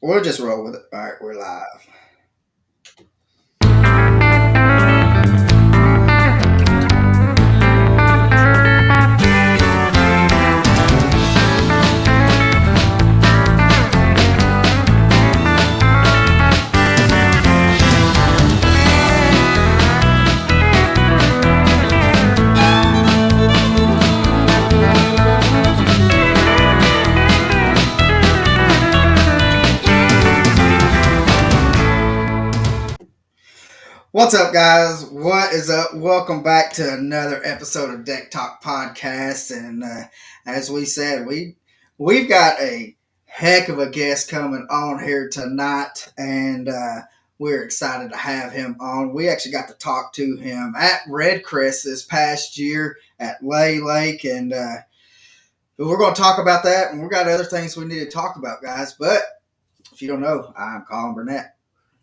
We'll just roll with it. All right, we're live. What's up, guys? What is up? Welcome back to another episode of Deck Talk Podcast. And as we said, we've got a heck of a guest coming on here tonight, and we're excited to have him on. We actually got to talk to him at Red Crest this past year at Lay Lake, and but we're going to talk about that, and we've got other things we need to talk about, guys. But if you don't know, I'm Colin Burnett.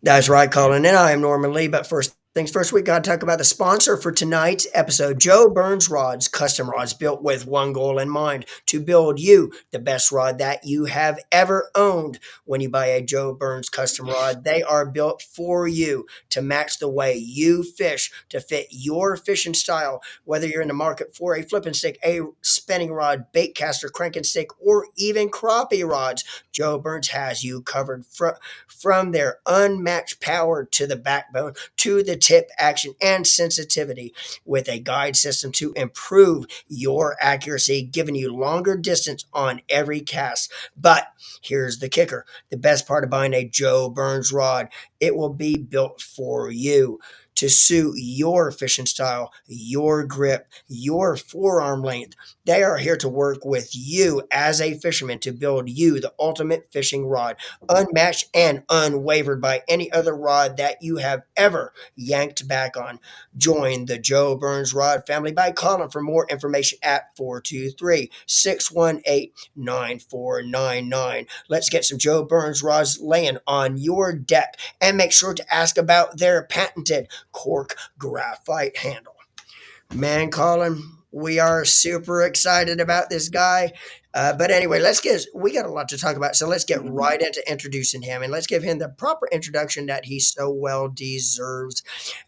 That's right, Colin. And I am Norman Lee. But first things first, we got to talk about the sponsor for tonight's episode, Joe Burns Rods. Custom rods built with one goal in mind: to build you the best rod that you have ever owned. When you buy a Joe Burns custom rod, they are built for you to match the way you fish, to fit your fishing style. Whether you're in the market for a flipping stick, a spinning rod, bait caster, cranking stick, or even crappie rods, Joe Burns has you covered from their unmatched power to the backbone to the tip action and sensitivity, with a guide system to improve your accuracy, giving you longer distance on every cast. But here's the kicker: the best part of buying a Joe Burns rod, it will be built for you to suit your fishing style, your grip, your forearm length. They are here to work with you as a fisherman to build you the ultimate fishing rod, unmatched and unwavered by any other rod that you have ever yanked back on. Join the Joe Burns Rod family by calling for more information at 423-618-9499. Let's get some Joe Burns rods laying on your deck, and make sure to ask about their patented cork graphite handle. Man, Colin, we are super excited about this guy. But anyway, we got a lot to talk about. So let's get right into introducing him, and let's give him the proper introduction that he so well deserves.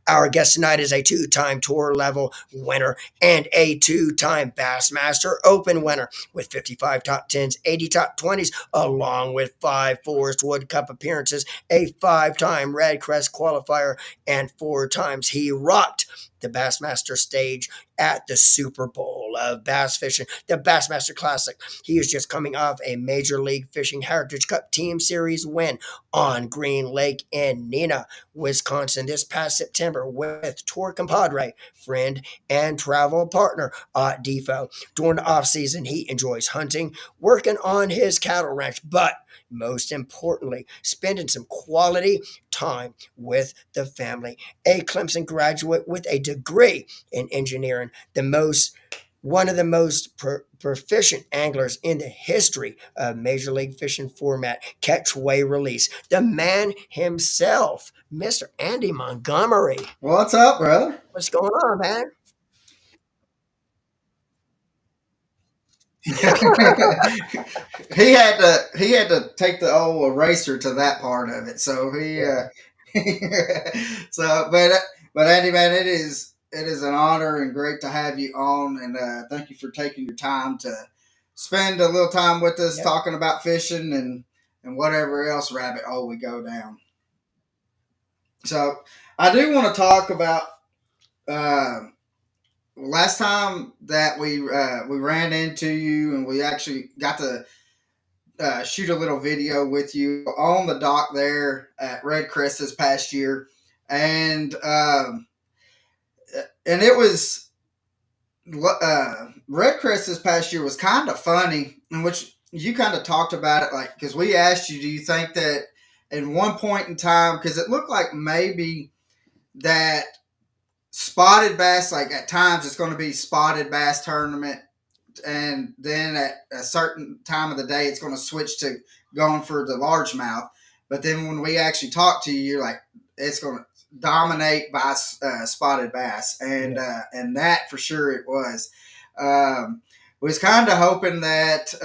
Our guest tonight is a two-time tour level winner and a two-time Bassmaster Open winner with 55 top 10s, 80 top 20s, along with 5 Forest Wood Cup appearances, a 5-time Red Crest qualifier, and 4 times he rocked the Bassmaster stage at the Super Bowl of bass fishing, the Bassmaster Classic. He is just coming off a Major League Fishing Heritage Cup Team Series win on Green Lake in Neenah, Wisconsin this past September with tour compadre, friend, and travel partner Ott Defo. During the off season, he enjoys hunting, working on his cattle ranch, but most importantly, spending some quality time with the family. A Clemson graduate with a degree in engineering, one of the most proficient anglers in the history of Major League Fishing format, catch, weigh, release. The man himself, Mr. Andy Montgomery. What's up, brother? What's going on, man? he had to take the old eraser to that part of it. So Yeah. so but Andy, man, it is an honor and great to have you on, and thank you for taking your time to spend a little time with us Yep. talking about fishing and whatever else rabbit hole we go down. So I do want to talk about. Uh, Last time that we ran into you, and we actually got to shoot a little video with you on the dock there at Red Crest this past year, and it was Red Crest this past year was kind of funny, in which you kind of talked about it, like, because we asked you, do you think that in one point in time, because it looked like maybe that spotted bass, like at times it's going to be spotted bass tournament, and then at a certain time of the day it's going to switch to going for the largemouth. But then when we actually talk to you, you're like, it's going to dominate by spotted bass, and that for sure it was. Was kind of hoping that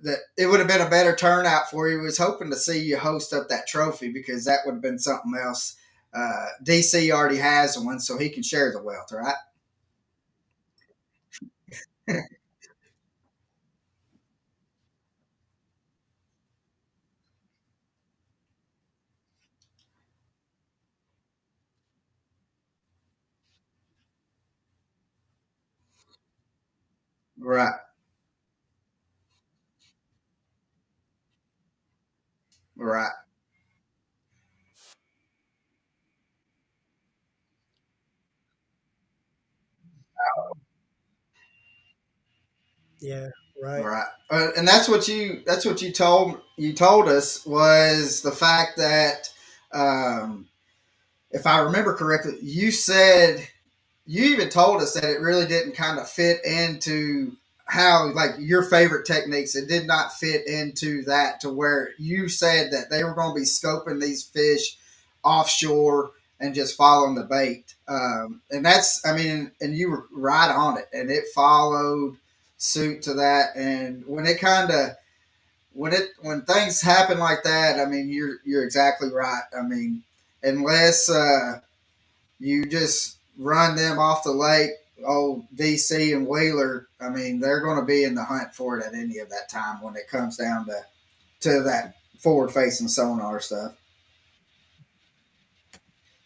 that it would have been a better turnout for you. Was hoping to see you host up that trophy because that would have been something else. DC already has one, so he can share the wealth, right? Right, right, Yeah, right. right. And that's what you told us was the fact that um, if I remember correctly, you said you even told us that it really didn't kind of fit into how like your favorite techniques. It did not fit into that to where you said that they were going to be scoping these fish offshore and just following the bait. And that's, I mean, and you were right on it, and it followed suit to that. And when things happen like that, I mean, you're exactly right. I mean, unless you just run them off the lake, old DC and Wheeler, I mean, they're going to be in the hunt for it at any of that time when it comes down to that forward facing sonar stuff.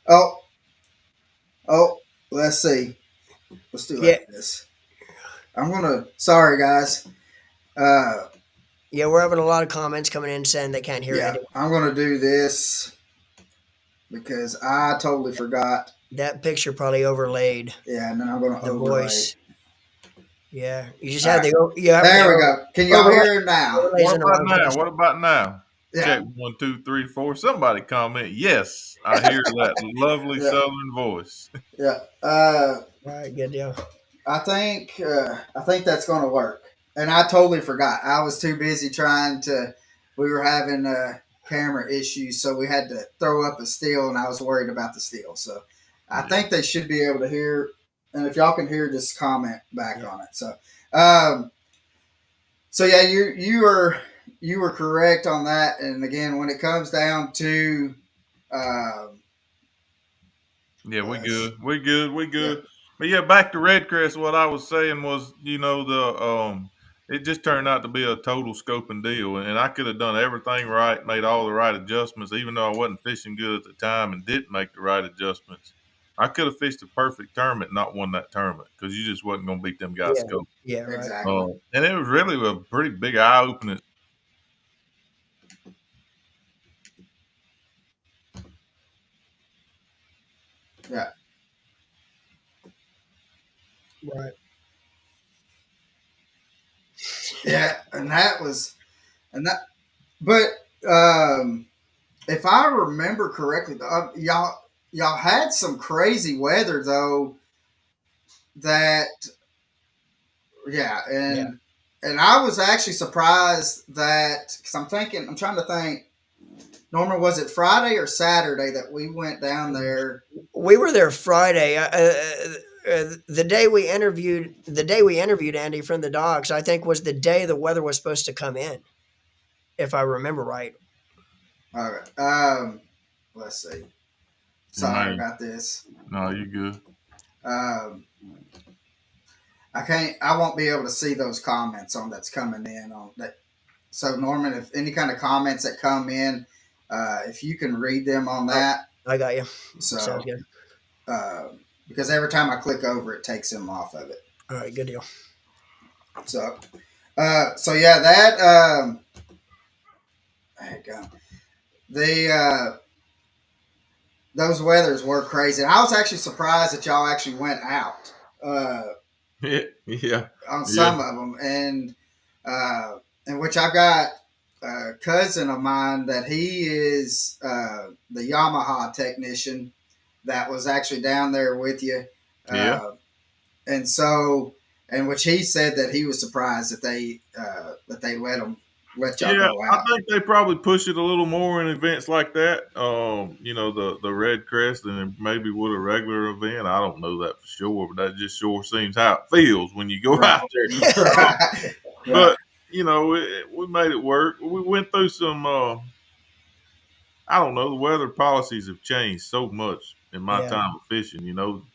Oh, oh, let's see. Let's do Yeah, like this. I'm gonna. Sorry, guys. Uh, yeah, we're having a lot of comments coming in saying they can't hear yeah, Andy. I'm gonna do this because I totally forgot. That picture probably overlaid Yeah, and then I'm gonna the overlay. voice. Yeah, you just All have right, the there we go. Can y'all overlay hear it now? overlays What in the about wrong now? place. What about now? Yeah, Check 1, 2, 3, 4. Somebody comment. Yes, I hear that lovely yeah, Southern voice. yeah. All right, good deal. I think that's going to work. And I totally forgot. I was too busy trying to. We were having camera issues, so we had to throw up a steal, and I was worried about the steal. So I Yeah, think they should be able to hear. And if y'all can hear, just comment back Yeah, on it. Um, so yeah, you were correct on that. And again, when it comes down to um, yeah, we us, good. We good. We yeah, good. But yeah, back to Redcrest. What I was saying was, it just turned out to be a total scoping deal, and I could have done everything right, made all the right adjustments, even though I wasn't fishing good at the time and didn't make the right adjustments. I could have fished a perfect tournament, and not won that tournament because you just wasn't going to beat them guys yeah, scope. yeah, right. exactly, And it was really a pretty big eye opening. yeah, Right. yeah, and that, but um, if I remember correctly, y'all had some crazy weather though. That yeah, Yeah. and I was actually surprised that because I'm trying to think. Norman, was it Friday or Saturday that we went down there? We were there Friday. The day we interviewed Andy from the dogs, I think was the day the weather was supposed to come in, if I remember right. All right. Let's see. Sorry Man, about this. no, you good. Um, I can't. I won't be able to see those comments on that's coming in on that. So Norman, if any kind of comments that come in, if you can read them on Oh, that, I got you. Sounds so good. uh, because every time I click over, it takes him off of it. All right, good deal. So, so yeah, that there you go. The those weathers were crazy. I was actually surprised that y'all actually went out uh, Yeah, yeah, on yeah, some of them, and which I've got a cousin of mine that he is the Yamaha technician that was actually down there with you, yeah. uh, and so and which he said that he was surprised that they let y'all Yeah, go I out. think they probably push it a little more in events like that. The Red Crest than maybe with a regular event. I don't know that for sure, but that just sure seems how it feels when you go Right, out there. Um, right, but right. we made it work. We went through some. I don't know. The weather policies have changed so much in my Yeah, time of fishing.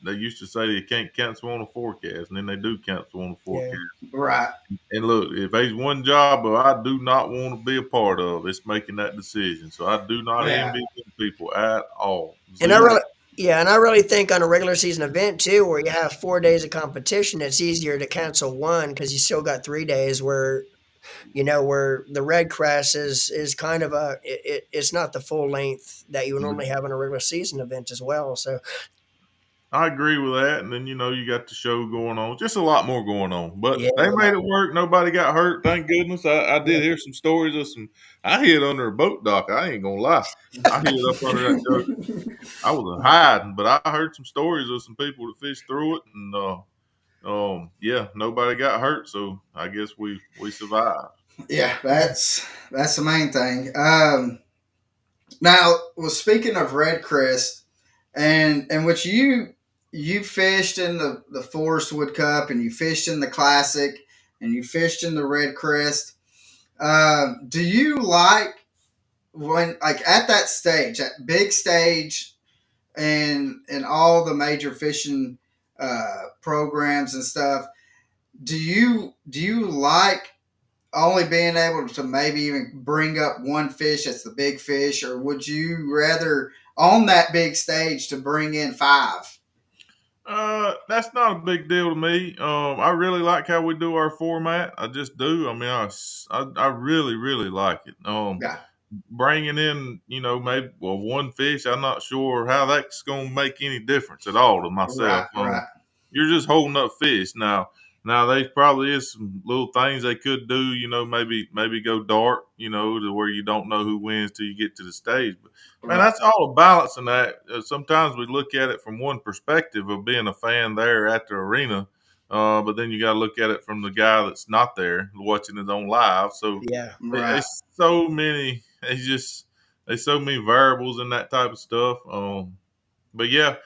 They used to say they can't cancel on a forecast, and then they do cancel on a yeah. forecast. Right. And look, if there's one job that I do not want to be a part of, it's making that decision. So I do not Yeah. envy them people at all. And I Zero. really, yeah, and I really think on a regular season event too, where you have 4 days of competition, it's easier to cancel one because you still got 3 days where where the red crest is kind of it's not the full length that you would normally have in a regular season event as well. So I agree with that. And then, you got the show going on, just a lot more going on. But yeah, they a made lot it more. work. Nobody got hurt. Thank goodness. I Yeah, did hear some stories of I hid under a boat dock. I ain't going to lie. I hid up under that joke. I was hiding, but I heard some stories of some people that fished through it. And, yeah, nobody got hurt. So I guess we survived. Yeah, yeah, that's the main thing. Now, well, speaking of red crest, and which you fished in the Forest Wood Cup, and you fished in the Classic, and you fished in the red crest. Do you like when like at that stage, that big stage, and all the major fishing programs and stuff? Do you like only being able to maybe even bring up one fish that's the big fish, or would you rather on that big stage to bring in five? That's not a big deal to me. I really like how we do our format. I just do. I mean, I really, really like it. Yeah, Bringing in, maybe one fish. I'm not sure how that's going to make any difference at all to right, myself. right, You're just holding up fish now. Now there probably is some little things they could do. Maybe go dark. To where you don't know who wins till you get to the stage. But man, right, that's all a balance in that. Sometimes we look at it from one perspective of being a fan there at the arena, but then you got to look at it from the guy that's not there watching it on live. So yeah, right. it's so many. There's so many variables in that type of stuff. But yeah,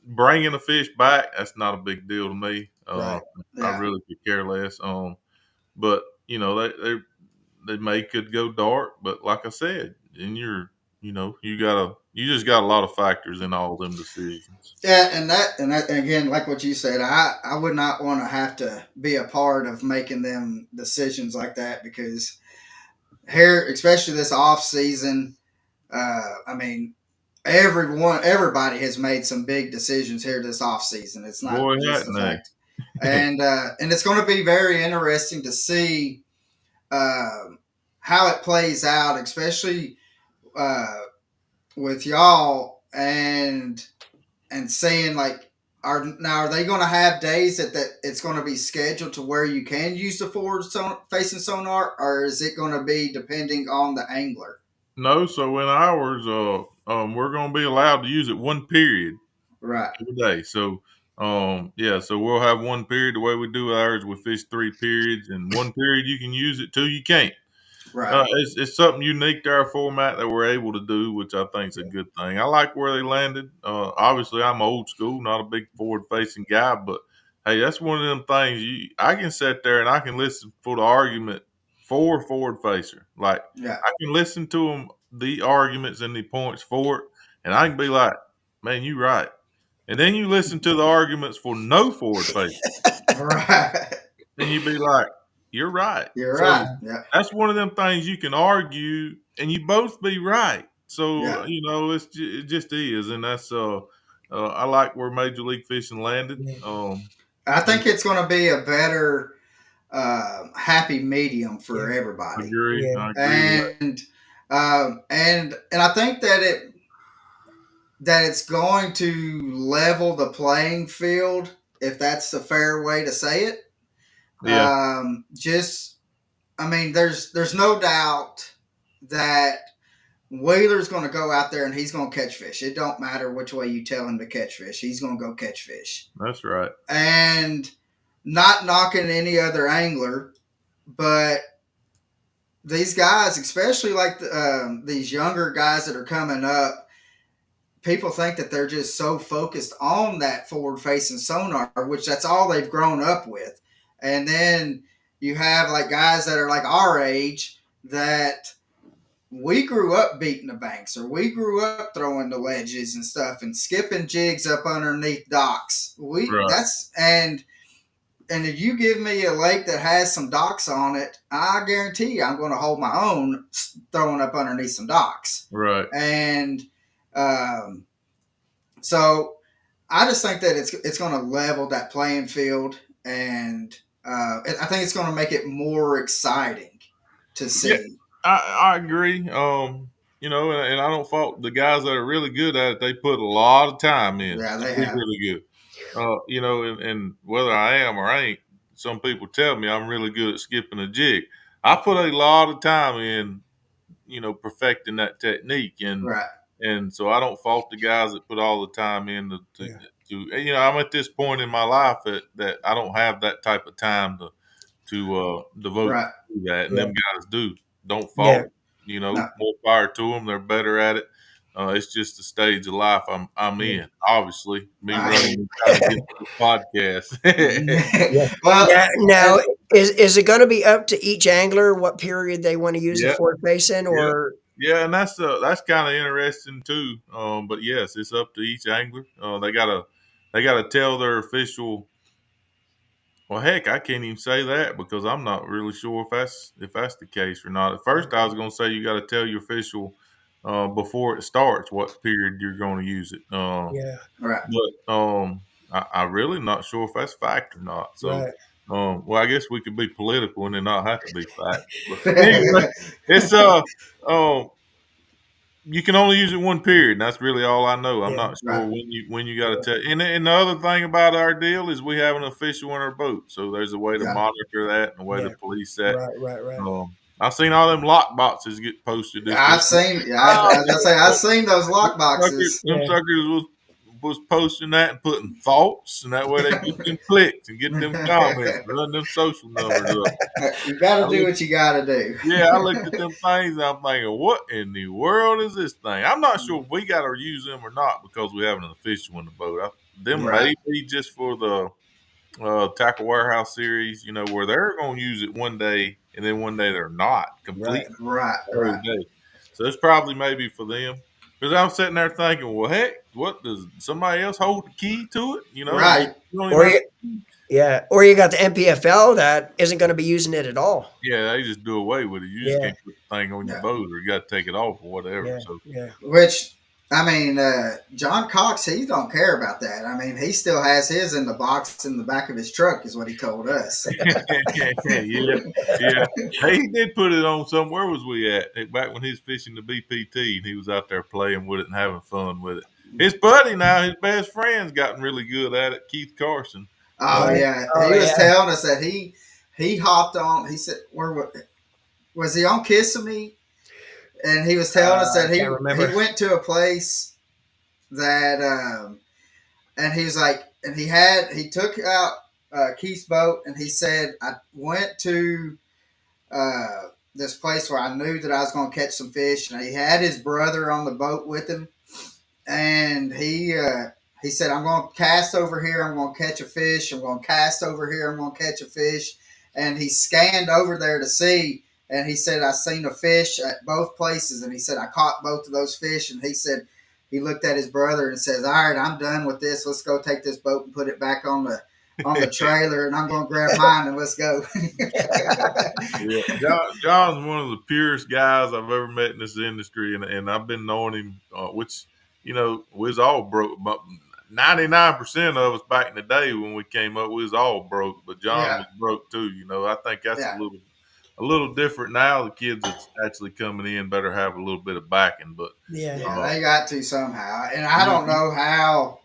bringing a fish back, that's not a big deal to me. right. I Yeah, really could care less. But they may could go dark, but like I said, and you just got a lot of factors in all them decisions. yeah, and again, like what you said, I would not want to have to be a part of making them decisions like that because here, especially this off season, I mean, everybody has made some big decisions here this off season. It's not Boy, just the hadn't they? fact, and it's going to be very interesting to see how it plays out, especially uh, with y'all and seeing like are they going to have days that it's going to be scheduled to where you can use the facing sonar, or is it going to be depending on the angler? No, so in ours, we're going to be allowed to use it one period Right, every day. So, yeah, so we'll have one period. The way we do ours, we fish 3 periods, and one period you can use it, two you can't. right, It's something unique to our format that we're able to do, which I think is a Yeah, good thing. I like where they landed. Obviously, I'm old school, not a big forward facing guy, but hey, that's one of them things. I can sit there and I can listen for the argument for a forward facer. Like yeah, I can listen to them, the arguments and the points for it, and I can be like, "Man, you right." And then you listen to the arguments for no forward facer. right. And you'd be like, "You're right." You're right. So Yeah, that's one of them things you can argue, and you both be right. So yeah. it just is, and that's I like where Major League Fishing landed. yeah, I And think it's going to be a better happy medium yeah, for everybody, yeah, I agree with that. and I think that it's going to level the playing field, if that's the fair way to say it. Yeah, Just, I mean, there's no doubt that Wheeler's going to go out there and he's going to catch fish. It don't matter which way you tell him to catch fish. He's going to go catch fish. that's right. And not knocking any other angler, but these guys, especially like these younger guys that are coming up, people think that they're just so focused on that forward facing sonar, which that's all they've grown up with. And then you have like guys that are like our age that we grew up beating the banks, or we grew up throwing the ledges and stuff and skipping jigs up underneath docks. We Right, that's and if you give me a lake that has some docks on it, I guarantee you I'm going to hold my own throwing up underneath some docks. right. And um, so I just think that it's going to level that playing field, and I think it's going to make it more exciting to Yeah, see. I agree. And I don't fault the guys that are really good at it. They put a lot of time in Yeah, to they be have. really good. And whether I am or I ain't, some people tell me I'm really good at skipping a jig. I put a lot of time in, perfecting that technique, and Right, and so I don't fault the guys that put all the time in Yeah. I'm at this point in my life that I don't have that type of time to devote right. to that, and Yeah. them guys do. Don't Yeah. fault. No, More fire to them. They're better at it. It's just the stage of life I'm Yeah. in. Obviously, me I, running trying to get to this podcast. Yeah. well, Now, and is it going to be up to each angler what period they want to use it Yeah, for facing, yeah, or yeah, and that's kind of interesting too. But yes, it's up to each angler. They gotta tell their official. Well, heck, I can't even say that because I'm not really sure if that's the case or not. At first, I was going to say you got to tell your official before it starts what period you're going to use it. yeah, right, But I really not sure if that's fact or not. So, right, well, I guess we could be political and then not have to be fact. But anyway, it's um, you can only use it one period, and that's really all I know. I'm yeah, not right. sure when you got to tell. And the other thing about our deal is we have an official in our boat, so there's a way to Yeah, monitor that and a way to yeah, police that. right, right, right. I've seen all them lock boxes get posted this I've week. seen. Yeah, I Oh, was gonna say I've seen those them lock suckers, boxes. them Yeah, suckers was posting that and putting thoughts, and that way they get them clicks and get them comments, run them social numbers up. You got I to do look, what you got to do. yeah, I looked at them things. And I'm thinking, what in the world is this thing? I'm not sure if we got to use them or not because we have an official in the boat. Them Right, may be just for the tackle warehouse series, where they're going to use it one day and then one day they're not right, completely right, the whole right. day. So it's probably maybe for them. Because I'm sitting there thinking, well, heck, what does somebody else hold the key to it? And Right. you don't even or have you, yeah, or you got the MPFL that isn't going to be using it at all. yeah, they just do away with it. You just Yeah, can't put the thing on your Yeah. boat or you got to take it off or whatever. yeah, So yeah, Which I mean, John Cox, he don't care about that. I mean, he still has his in the box in the back of his truck, is what he told us. yeah, yeah. Hey, he did put it on somewhere. Where was we at? Back when he was fishing the BPT and he was out there playing with it and having fun with it. His buddy now, his best friend's gotten really good at it, Keith Carson. Oh right. yeah, Oh he was yeah, telling us that he hopped on. He said, was he on Kissimmee? And he was telling us that I can't he remember. went to a place that and he was like, and he took out Keith's boat, and he said, I went to this place where I knew that I was going to catch some fish, and he had his brother on the boat with him, and he said, I'm going to cast over here, I'm going to catch a fish, I'm going to cast over here, I'm going to catch a fish, and he scanned over there to see. And he said, I seen a fish at both places. And he said, I caught both of those fish. And he said, he looked at his brother and says, all right, I'm done with this. Let's go take this boat and put it back on the trailer. And I'm going to grab mine and let's go. Yeah, John's one of the purest guys I've ever met in this industry, and I've been knowing him, which we was all broke. But 99% of us back in the day when we came up, we was all broke. But John Yeah. was broke too. I think that's a Yeah. little different now. The kids that's actually coming in better have a little bit of backing, but Yeah, Yeah. uh, They got to somehow. And I you, don't know how.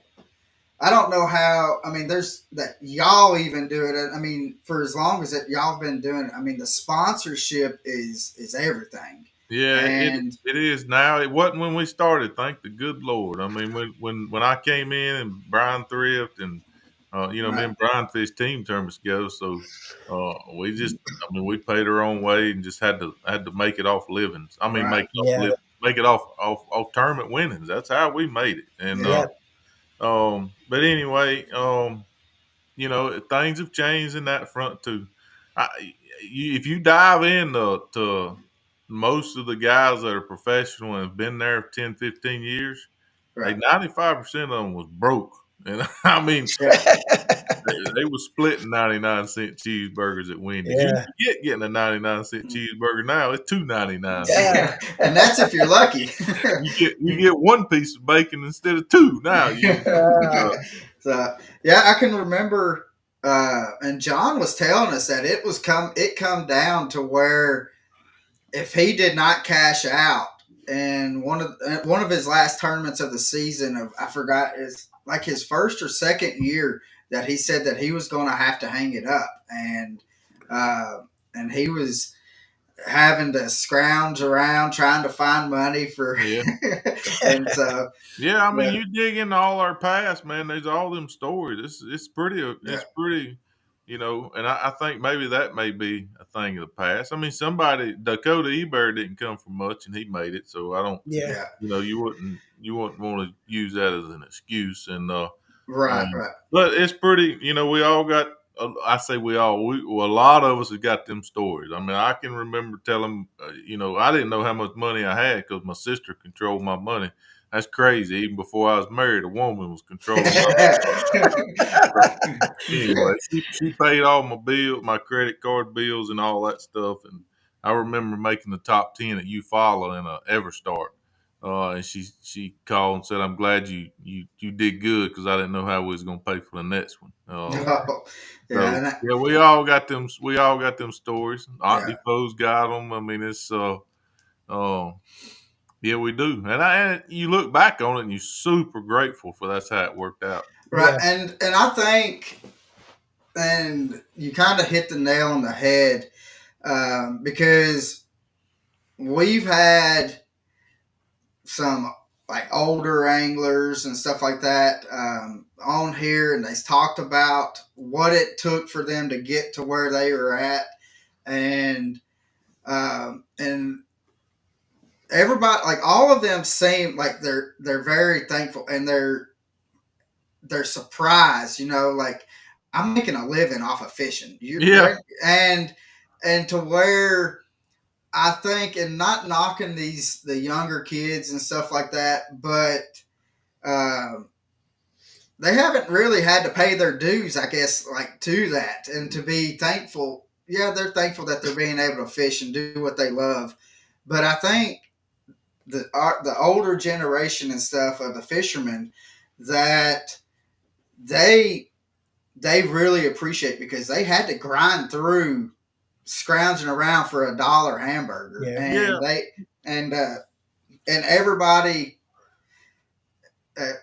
I don't know how. I mean, there's that y'all even do it. I mean, for as long as it y'all have been doing it. I mean, the sponsorship is everything. Yeah, it And it is now. It wasn't when we started. Thank the good Lord. I mean, when I came in and Brian Thrift and me right, and Brian fished team tournaments together. So we just, I mean, we paid our own way and just had to make it off livings. I mean, right, yeah, make it off tournament winnings. That's how we made it. And yeah, yeah, but anyway, things have changed in that front too. I, if you dive into to most of the guys that are professional and have been there 10, 15 years, Right. 95% of them was broke. And I mean, Yeah. they were splitting 99-cent cheeseburgers at Wendy's. You Yeah. forget getting a 99-cent cheeseburger now. It's $2.99. Yeah. And that's if you're lucky. You get one piece of bacon instead of two now. So yeah, I can remember, and John was telling us that it come down to where if he did not cash out in one of his last tournaments of the season, of I forgot, is like his first or second year, that he said that he was going to have to hang it up, uh, and he was having to scrounge around trying to find money for, Yeah. and so Yeah, I mean, yeah, you dig into all our past, man. There's all them stories. It's pretty. yeah, It's pretty. And I think maybe that may be a thing of the past. I mean, Dakota Eber didn't come from much, and he made it. So I don't. Yeah. yeah, You wouldn't want to use that as an excuse. right, Um, right, but it's pretty. We all got. I say we all. Well, a lot of us have got them stories. I mean, I can remember telling. I didn't know how much money I had because my sister controlled my money. That's crazy. Even before I was married, a woman was controlling my. Anyway, she paid all my bills, my credit card bills, and all that stuff. And I remember making the top 10 at Eufaula in a Everstart. And she called and said, "I'm glad you did good because I didn't know how we was gonna pay for the next one." Yeah. oh, yeah, So and yeah, we all got them. We all got them stories. yeah. Auntie Fo's got them. I mean, it's uh, yeah, we do. And you look back on it and you're super grateful for that's how it worked out. Right, Yeah. and I think, and you kind of hit the nail on the head, because we've had some like older anglers and stuff like that, on here, and they talked about what it took for them to get to where they were at, and everybody, like all of them, seem like they're very thankful, and they're surprised, like I'm making a living off of fishing. Yeah, And to where I think, and not knocking the younger kids and stuff like that, but um, they haven't really had to pay their dues, I guess, like to that, and to be thankful. Yeah, they're thankful that they're being able to fish and do what they love, but I think the older generation and stuff of the fishermen, that they they really appreciate, because they had to grind through scrounging around for $1 hamburger, Yeah. yeah, and everybody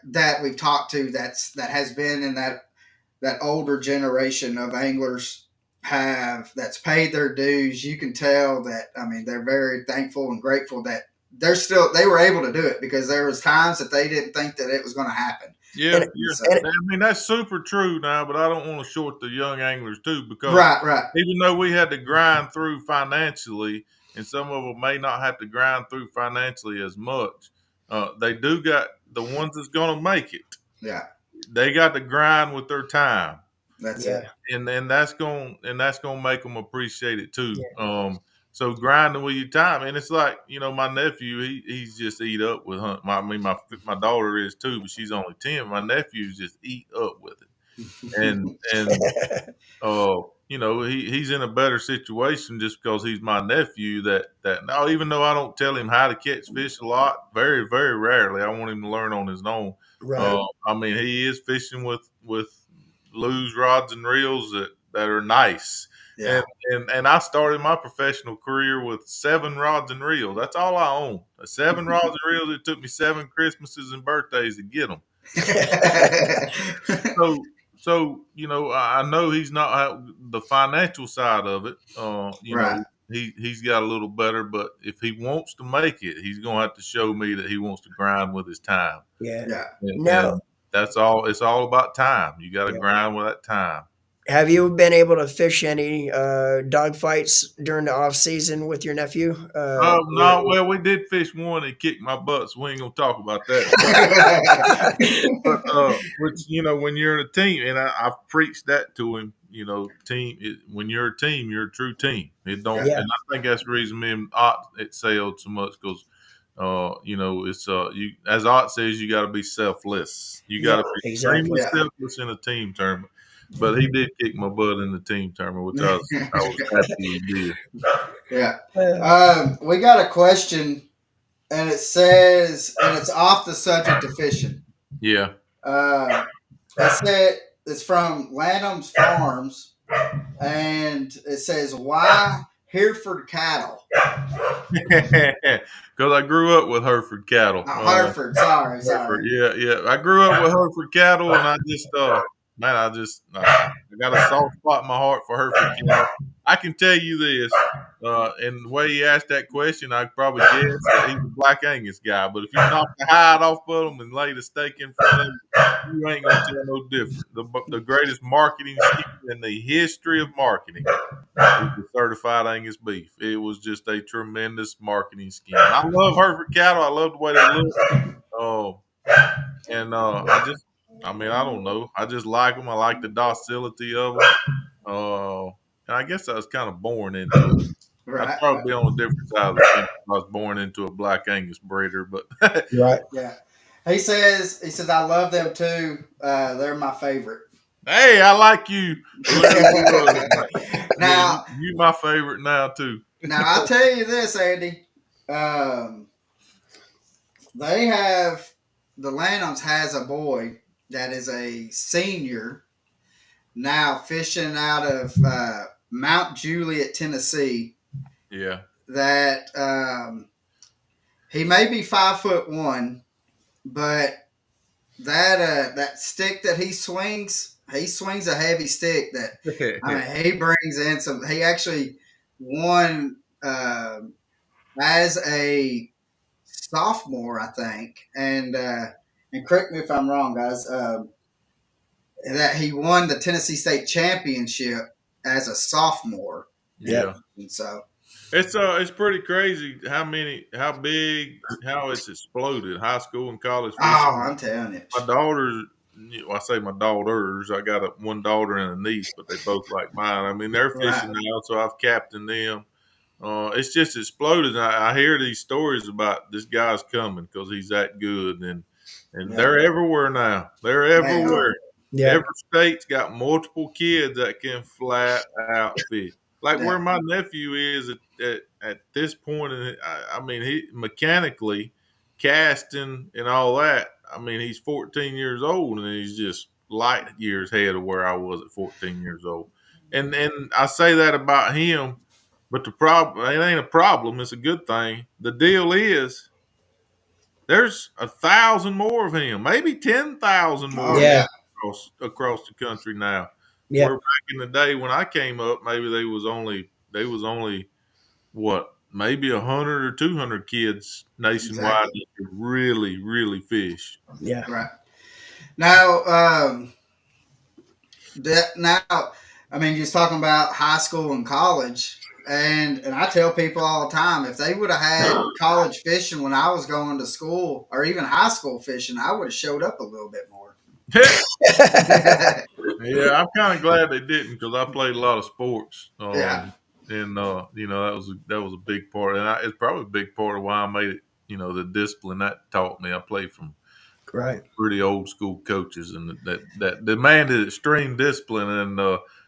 that we've talked to that has been in that older generation of anglers that's paid their dues. You can tell that, I mean, they're very thankful and grateful that they were able to do it, because there was times that they didn't think that it was going to happen. yeah, And, yeah. So, and I mean, that's super true now, but I don't want to short the young anglers too, because right, right, even though we had to grind through financially, and some of them may not have to grind through financially as much, they do got the ones that's going to make it. yeah, They got to grind with their time. that's it. yeah. And that's gonna make them appreciate it too. Yeah. So grinding with your time, and it's like my nephew, he's just eat up with hunt. My daughter is too, but she's only 10. My nephew's just eat up with it, and he's in a better situation just because he's my nephew. That now, even though I don't tell him how to catch fish a lot, very very rarely, I want him to learn on his own. Right. I mean, he is fishing with loose rods and reels that are nice. Yeah. And I started my professional career with 7 rods and reels. That's all I own. 7 rods and reels. It took me 7 Christmases and birthdays to get them. So I know he's not the financial side of it. Right. He's got a little better, but if he wants to make it, he's gonna have to show me that he wants to grind with his time. Yeah. Yeah. Now, And that's all. It's all about time. You got to Yeah. grind with that time. have you been able to fish any dog fights during the off season with your nephew? Oh no, well we did fish one and kicked my butt, so we ain't gonna talk about that. But which when you're in a team, and I've preached that to him, team. When you're a team, you're a true team. It don't, Yeah. Yeah, and I think that's the reason me and Ott excelled so much because, it's you as Ott says, you got to be selfless. You got yeah, to be extremely exactly. Yeah. selfless in a team tournament. But he did kick my butt in the team tournament, which I was happy he did. Yeah. Uh, We got a question, and it says, and it's off the subject of fishing. Yeah. Uh, it said it's from Lanham's Farms, and it says, "Why Hereford cattle?" Because I grew up with Hereford cattle. Oh, Hereford. Sorry, Hereford, sorry. yeah, yeah. I grew up with Hereford cattle, and I just, man, I got a soft spot in my heart for Hereford cattle. I can tell you this, and the way he asked that question, I'd probably guess that he's a Black Angus guy. But if you knock the hide off of them and lay the steak in front of him, you ain't gonna tell no different. The greatest marketing scheme in the history of marketing is the certified Angus beef. It was just a tremendous marketing scheme. I love Hereford cattle. I love the way they look. Oh, and I mean, I don't know. I just like them. I like the docility of them. And I guess I was kind of born into it. I'd Right. probably be on a different side of the fence if I was born into a Black Angus breeder, but right. Yeah. He says, I love them too. They're my favorite. hey, I like you. Well, look at you, now, you my favorite now too. now I'll tell you this, Andy. Um, they have the Lanhams has a boy that is a senior now fishing out of Mount Juliet, Tennessee. Yeah. That he may be 5'1", but that stick that he swings a heavy stick. That I mean, he brings in some. He actually won as a sophomore, I think, and correct me if I'm wrong, guys. That he won the Tennessee State Championship as a sophomore, Yeah, Yeah. and so It's pretty crazy how big, how it's exploded. High school and college oh, fishing. I'm telling you, My daughters, well, I say my daughters. I got one daughter and a niece, but they both like mine. I mean, they're right? fishing now, so I've captained them. It's just exploded. I hear these stories about this guy's coming because he's that good, and Yeah, they're everywhere now. They're they everywhere. are. yeah, Every state's got multiple kids that can flat out fish. Like Yeah, where my nephew is at this point, and I mean, he mechanically casting and all that. I mean, he's 14 years old, and he's just light years ahead of where I was at 14 years old. And I say that about him, but the problem, it ain't a problem. It's a good thing. The deal is there's 1,000 more of him, maybe 10,000 oh more of him yeah, yeah, across the country now. yeah, Where back in the day when I came up, maybe they was only what, maybe 100 or 200 kids nationwide exactly. that could really fish. yeah. Right now, now, I mean, you're talking about high school and college, and I tell people all the time, if they would have had college fishing when I was going to school, or even high school fishing, I would have showed up a little bit more. Yeah, I'm kind of glad they didn't because I played a lot of sports, Yeah, and that was a big part, and it's probably a big part of why I made it. The discipline that taught me. I played from Right. pretty old school coaches, and that demanded extreme discipline, and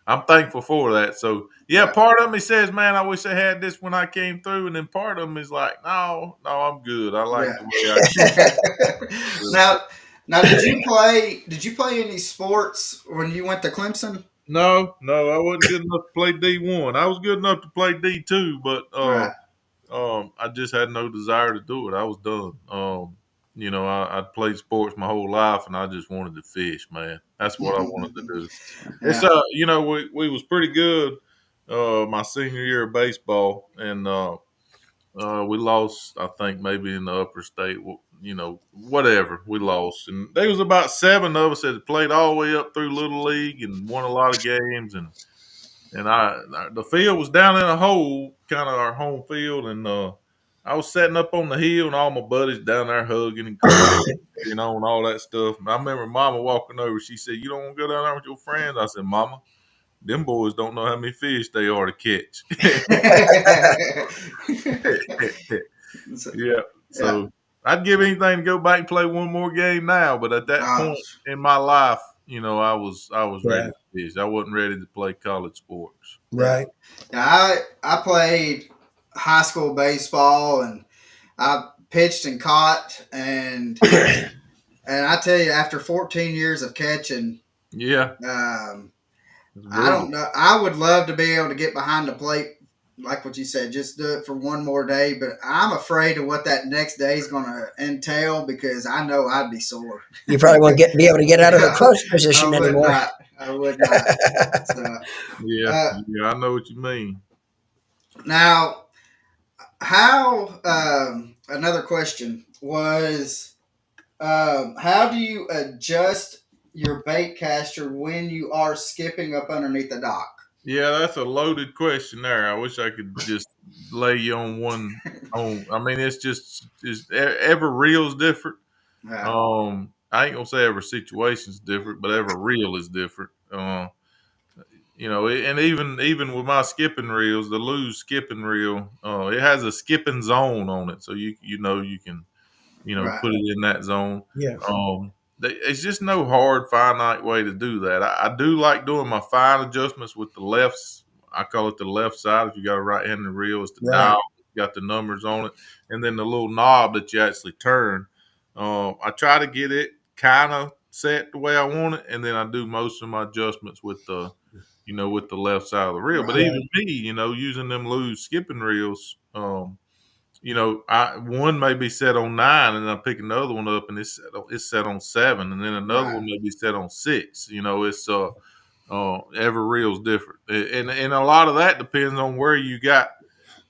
I'm thankful for that. So yeah, right. part of me says, man, I wish I had this when I came through, and then part of me is like, no, no, I'm good. I like Yeah. the way I grew up. now, now, did you play any sports when you went to Clemson? No, no, I wasn't good enough to play D1. I was good enough to play D2, but Right. I just had no desire to do it. I was done. I'd played sports my whole life, and I just wanted to fish, man. That's what I wanted to do. It's Yeah. we was pretty good my senior year of baseball, and we lost. I think maybe in the upper state, whatever we lost, and there was about seven of us that played all the way up through little league and won a lot of games, and the field was down in a hole, kind of our home field, and I was setting up on the hill, and all my buddies down there hugging and crying, and all that stuff. And I remember Mama walking over. She said, "You don't want to go down there with your friends?" I said, "Mama, them boys don't know how many fish they are to catch. So, Yeah. yeah. So I'd give anything to go back and play one more game now. But at that Oh, point in my life, I was ready Yeah. to fish. I wasn't ready to play college sports. yeah. Right. Yeah, I played high school baseball and I pitched and caught and I tell you, after 14 years of catching, Yeah, um, it's I brutal. don't know. I would love to be able to get behind the plate, like what you said, just do it for one more day. But I'm afraid of what that next day is going to entail because I know I'd be sore. You probably won't be able to get out of the crouch I position would anymore. not. I would not. So Yeah, uh, yeah, I know what you mean. now, how? Another question was, how do you adjust your bait caster when you are skipping up underneath the dock? Yeah, that's a loaded question there. I wish I could just lay you on one. On, I mean, every reel's different. Yeah, I ain't gonna say every situation's different, but every reel is different. And even with my skipping reels, the loose skipping reel, it has a skipping zone on it, so you can right, put it in that zone. Yeah. It's just no hard finite way to do that. I do like doing my fine adjustments with the lefts. I call it the left side. If you got a right-handed reel, it's the Right. dial. Got the numbers on it, and then the little knob that you actually turn. I try to get it kind of set the way I want it, and then I do most of my adjustments with the left side of the reel. But right, even me, using them loose skipping reels, I one may be set on 9, and I pick another one up, and it's set on 7, and then another right, one may be set on 6. It's every reel's different, and a lot of that depends on where you got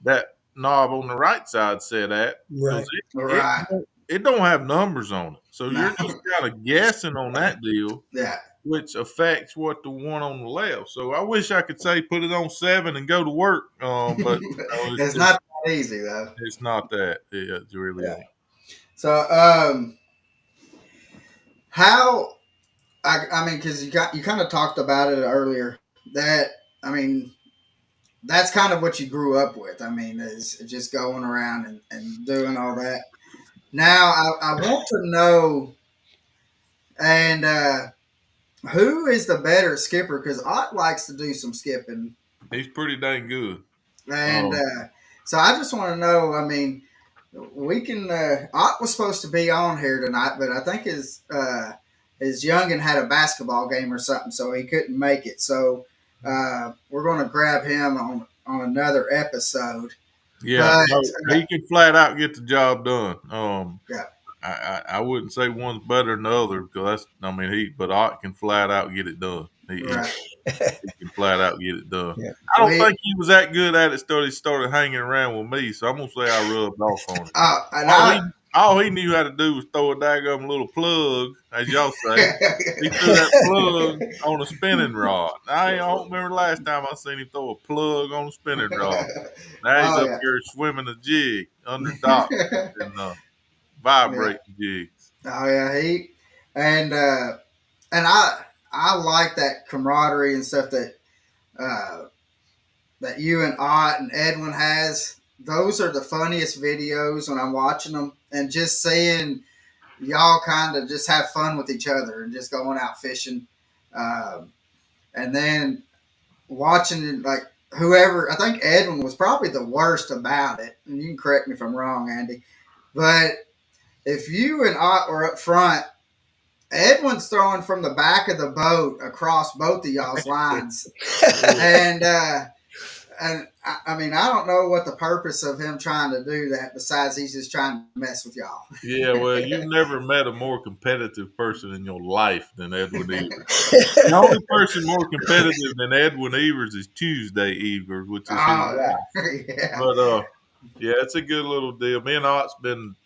that knob on the right side set at, because Right. right. it don't have numbers on it, so No, you're just kind of guessing on that deal, yeah, which affects what the one on the left. So I wish I could say put it on 7 and go to work, but it's not that easy though. it's not that. It really Yeah. ain't. So, how? I mean, because you kind of talked about it earlier. That I mean, that's kind of what you grew up with. I mean, is just going around and doing all that. Now, I want to know, and who is the better skipper? Because Ott likes to do some skipping, He's pretty dang good. and Um, so I just want to know. I mean, we can. Ott was supposed to be on here tonight, but I think his youngin had a basketball game or something, so he couldn't make it. So we're going to grab him on another episode. yeah, But no, he can flat out get the job done. yeah, I wouldn't say one's better than the other because but Ott can flat out get it done. right. He can flat out get it done. Yeah. I don't We think he was that good at it. He started hanging around with me, so I'm gonna say I rubbed off on it. and All I he all he knew how to do was throw a daggum little plug, as y'all say. He threw that plug on a spinning rod. I don't remember the last time I seen him throw a plug on a spinning rod. Now he's oh up yeah. here swimming a jig under dock and Yeah. vibrating jigs. Oh yeah, and uh and I like that camaraderie and stuff uh that you and Ott and Edwin has. Those are the funniest videos when I'm watching them and just seeing y'all kind of just have fun with each other and just going out fishing. Um, and then watching like whoever, I think Edwin was probably the worst about it. And you can correct me if I'm wrong, Andy. But if you and Ott were up front, Edwin's throwing from the back of the boat across both of y'all's lines. And I mean, I don't know what the purpose of him trying to do that besides he's just trying to mess with y'all. Yeah, well, you've never met a more competitive person in your life than Edwin Evers. The only person more competitive than Edwin Evers is Tuesday Evers, which is his Oh, wife. yeah. But yeah, it's a good little deal. Me and Ott's been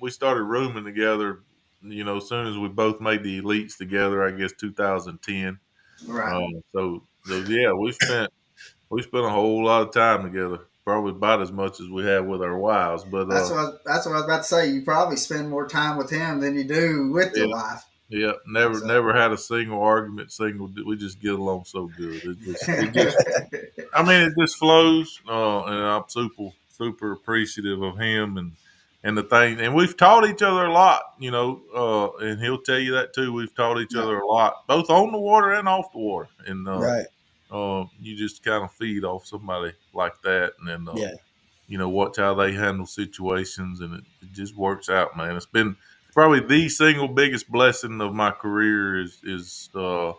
we started rooming together. As soon as we both made the elites together, I guess 2010. Right. So yeah, we spent a whole lot of time together, probably about as much as we have with our wives. But That's what I was about to say. You probably spend more time with him than you do with yeah, your wife. Yeah, never So never had a single argument. We just get along so good. It just. I mean, it just flows, and I'm super appreciative of him and the thing. And we've taught each other a lot, and he'll tell you that too. We've taught each yeah, other a lot, both on the water and off the water. And Right. you just kind of feed off somebody like that, and then Yeah. watch how they handle situations, and it just works out, man. It's been probably the single biggest blessing of my career is how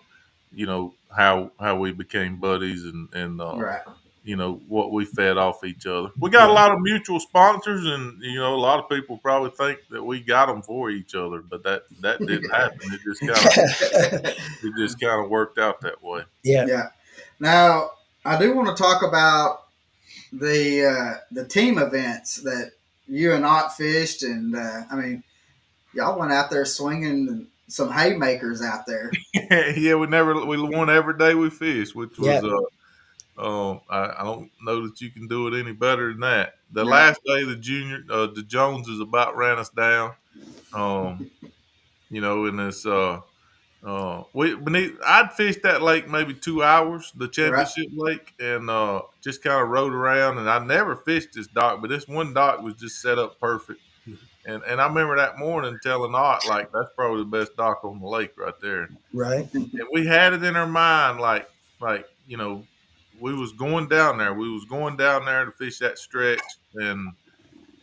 we became buddies and right. what we fed off each other. We got a Yeah. lot of mutual sponsors, and a lot of people probably think that we got them for each other, but that didn't happen. It just kind of worked out that way. Yeah. Yeah. Now I do want to talk about the team events that you and Ott fished, and I mean, y'all went out there swinging some haymakers out there. Yeah, we won every day we fished, which was Yeah. I don't know that you can do it any better than that. The Yeah, last day, the Joneses about ran us down. Um, and it's I'd fished that lake maybe 2 hours, the right. championship lake, and just kind of rode around. And I never fished this dock, but this one dock was just set up perfect. And I remember that morning telling Art like that's probably the best dock on the lake right there. Right. And we had it in our mind like we was going down there. We was going down there to fish that stretch, and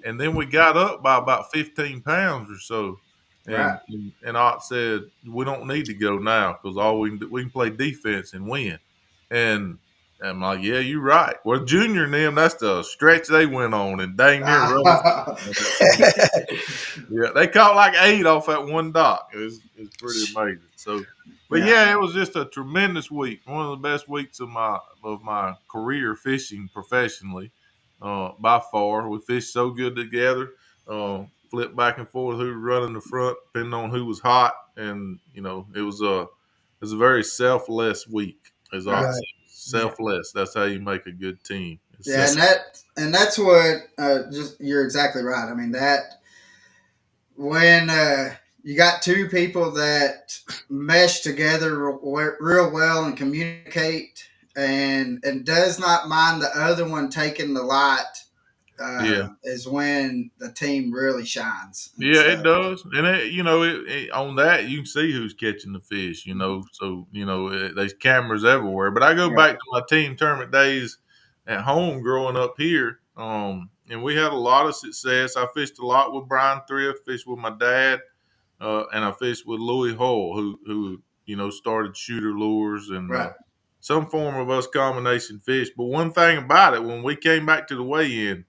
then we got up by about 15 pounds or so. Right. And Ott said we don't need to go now because all we can play defense and win. And I'm like, yeah, you're right. Well, Junior and them, that's the stretch they went on and dang near rode us down on that swing. Yeah, they caught like 8 off that one dock. It's pretty amazing. So, but Yeah. yeah, it was just a tremendous week. One of the best weeks of my career fishing professionally, by far. We fished so good together. Flipped back and forth who was running the front, depending on who was hot, and it was a very selfless week, as I Right. said. Right. Yeah. Selfless. That's how you make a good team. It's Yeah, self. and that's what just you're exactly right. I mean that when you got two people that mesh together real well and communicate and does not mind the other one taking the light Yeah. is when the team really shines. And Yeah, so it does, and on that you can see who's catching the fish. So there's cameras everywhere. But I go right, back to my team tournament days at home growing up here, and we had a lot of success. I fished a lot with Brian Thrift, fished with my dad, and I fished with Louis Hull, who started shooter lures and right. some form of us combination fish. But one thing about it, when we came back to the weigh-in,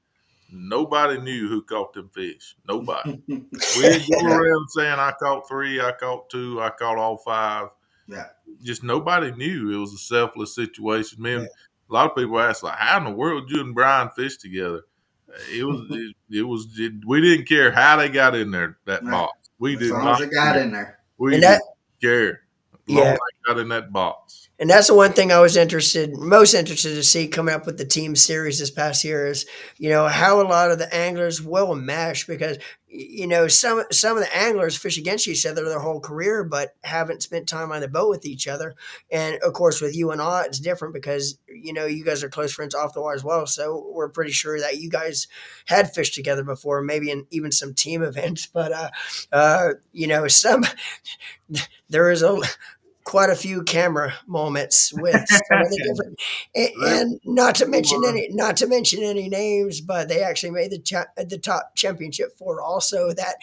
nobody knew who caught them fish. Nobody. We didn't go Yeah, around saying I caught 3, I caught 2, I caught all 5. yeah. Just nobody knew. It was a selfless situation. Yeah. Man, a lot of people ask like, "How in the world did you and Brian fish together?" We didn't care how they got in there that Right. box. We As did long as not it got care. in there. We And that, didn't care. Long yeah. as they got in that box. And that's the one thing I was most interested to see coming up with the team series this past year is, how a lot of the anglers will mesh because, some of the anglers fish against each other their whole career, but haven't spent time on the boat with each other. And of course, with you and Ott, it's different because, you guys are close friends off the water as well. So we're pretty sure that you guys had fished together before, maybe in even some team events. But, there is quite a few camera moments with some of the different They and were. not to mention any names, but they actually made the top championship four also that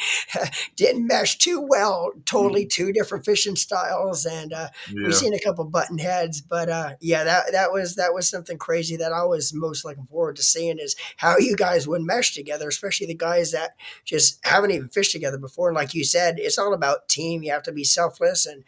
didn't mesh too well, totally two different fishing styles, and we've Yeah. seen a couple button heads, but yeah, that was something crazy that I was most looking forward to seeing is how you guys would mesh together, especially the guys that just haven't even fished together before. Like you said, it's all about team. You have to be selfless and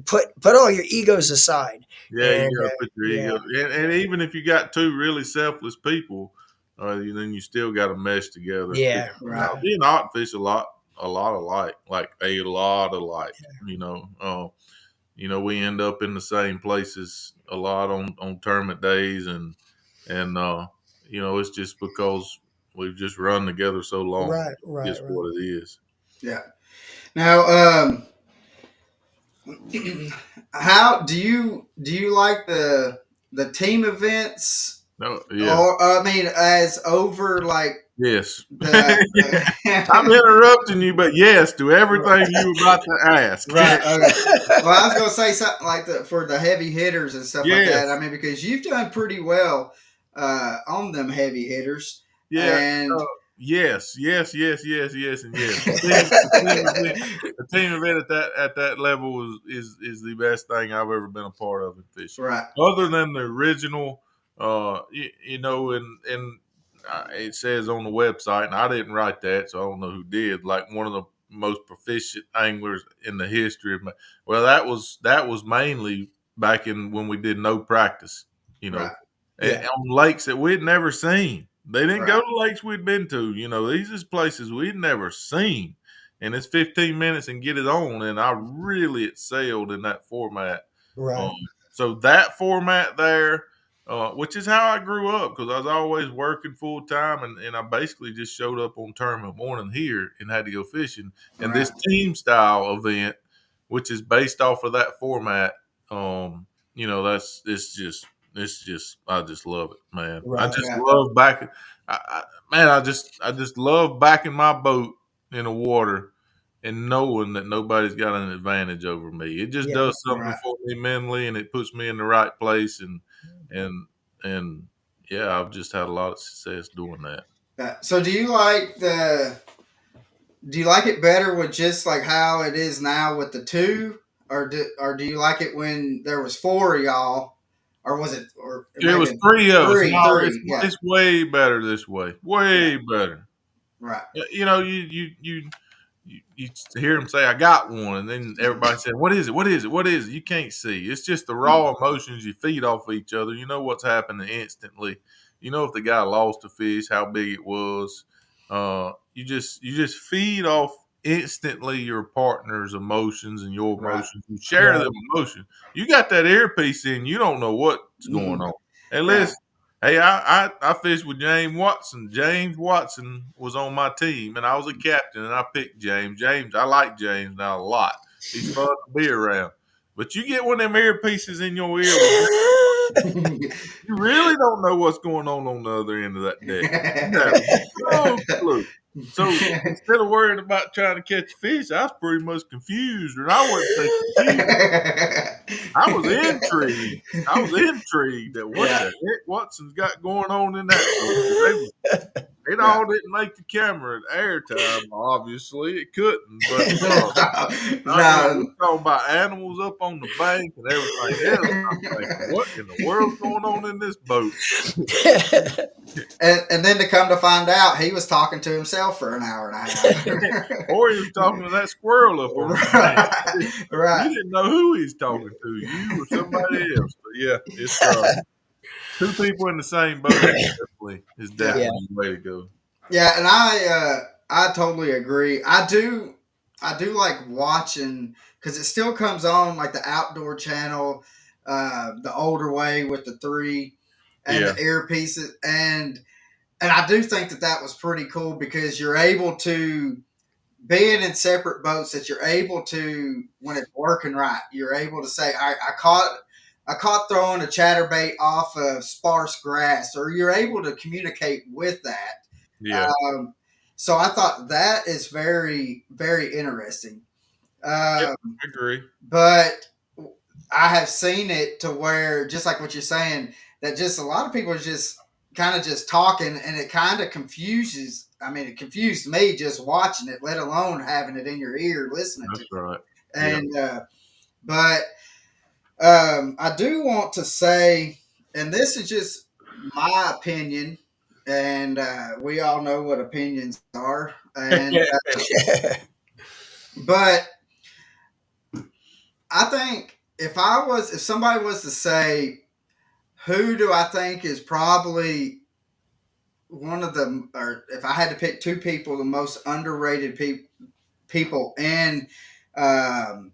put all your egos aside. Yeah, you And gotta put your yeah, ego, and even if you got two really selfless people, then you still got to mesh together. 'Cause, yeah, Right. me and Art fish a lot alike, like a lot alike. We end up in the same places a lot on tournament days, and it's just because we've just run together so long. right, right, Just right. what it is. Yeah. Now, how do you like the team events, No, yeah, or I mean, as over like yes. the I'm interrupting you, but yes to everything you were about to ask. right? Okay. Well, I was gonna say something like the for the heavy hitters and stuff like that. I Yes, mean, because you've done pretty well on them heavy hitters, yeah. and Yes, yes, yes, yes, yes, and yes. The team event at that level is the best thing I've ever been a part of in fishing. right, Other than the original, and it says on the website, and I didn't write that, so I don't know who did. Like one of the most proficient anglers in the history of. Well, that was mainly back in when we did no practice. You right, know, yeah, on lakes that we'd never seen. They didn't go right, to lakes we'd been to. These is places we'd never seen. And it's 15 minutes and get it on. And I really excelled in that format. Um, Right. so that format there, which is how I grew up because I was always working full time and I basically just showed up on tournament morning here and had to go fishing. And this right, team style event, which is based off of that format, that's it's just I just love it, man. I Right. just yeah. love back. Man, I just love backing my boat in the water and knowing that nobody's got an advantage over me. It just Yeah. does something Right. for me mentally, and it puts me in the right place. And yeah, I've just had a lot of success doing that. So do you like it better with just like how it is now with the two, or do you like it when there was four of y'all, or was it, or it It may have was been three of us. three, No, it's three, yeah, it's way better this way. yeah, Way better. right, You hear them say, "I got one," and then everybody said, "What is it? What is it? What is it?" You can't see. It's just the raw emotions you feed off each other. You know what's happening instantly. You know if the guy lost a fish, how big it was. You just feed off instantly your partner's emotions and your right, emotions. You share Right. them emotions. You got that earpiece in, you don't know what's going hmm on. Hey, yeah, listen. Hey, I fished with James Watson. James Watson was on my team, and I was a captain, and I picked James. I like James now a lot. He's fun to be around. But you get one of them earpieces in your ear with you really don't know what's going on the other end of that deck. You have no clue. So instead of worrying about trying to catch fish, I was pretty much confused, and I wouldn't say confused. I was intrigued. I was intrigued at what yeah. the heck Watson's got going on in that boat. It Yeah. all didn't make the camera at airtime. Obviously, it couldn't. But we're No. talking about animals up on the bank and everything else. I'm thinking, what in the world's going on in this boat? And then to come to find out, he was talking to himself for an hour and a half. Or he was talking to that squirrel up on the bank. Right. You Right. didn't know who he's talking to, you or somebody else. But yeah, it's two people in the same boat is Yeah. Yeah. definitely the way to go. Yeah, and I totally agree. I do like watching because it still comes on like the outdoor channel, the older way with the three and the Yeah, earpieces, and I do think that was pretty cool because you're able to, being in separate boats, that you're able to, when it's working right, you're able to say, I caught throwing a chatterbait off of sparse grass, or you're able to communicate with that. yeah, Um, so I thought that is very, very interesting. yeah. Uh, I agree. but I have seen it to where, just like what you're saying, that just a lot of people are just kind of just talking, and it kind of confuses. I mean, it confused me just watching it, let alone having it in your ear, listening to That's it. right. Yeah, And but I do want to say, and this is just my opinion, and we all know what opinions are, and but I think if somebody was to say, who do I think is probably one of the, or if I had to pick two people, the most underrated people in um,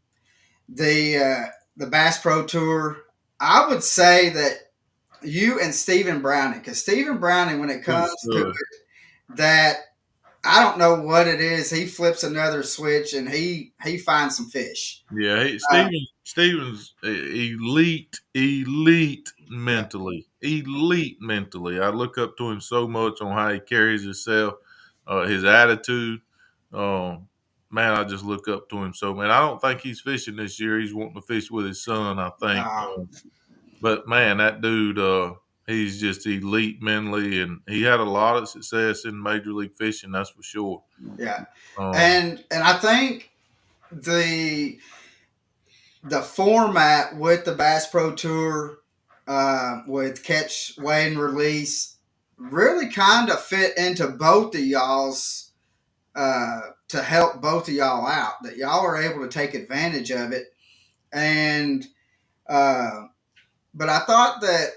the Bass Pro Tour, I would say that you and Stephen Browning, because Stephen Browning, when it good comes to stuff. it, that I don't know what it is. He flips another switch and he finds some fish. Yeah, Uh, Stevens elite yeah. mentally, elite mentally. I look up to him so much on how he carries himself, his attitude. Um, man, I just look up to him so man. I don't think he's fishing this year. He's wanting to fish with his son, I think. Uh, But man, that dude, he's just elite mentally, and he had a lot of success in Major League Fishing. That's for sure. yeah. Um, And I think the the format with the Bass Pro Tour, with catch, weigh, and release, really kind of fit into both of y'all's, to help both of y'all out. That y'all are able to take advantage of it, and uh, but I thought that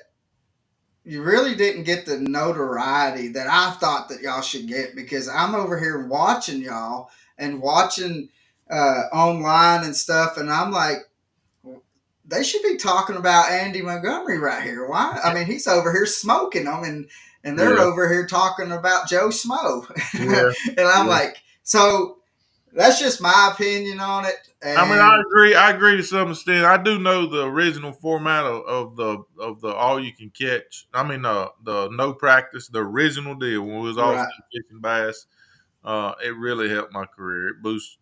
you really didn't get the notoriety that I thought that y'all should get, because I'm over here watching y'all and watching online and stuff, and I'm like, they should be talking about Andy Montgomery right here. Why? I mean, he's over here smoking them, and they're yeah, over here talking about Joe Smo, yeah, and I'm yeah. like, so that's just my opinion on it, I mean, I and agree. I agree to some extent. I do know the original format of the all you can catch. I mean, the no practice, the original deal when we was all right, still fishing bass. It really helped my career. It boost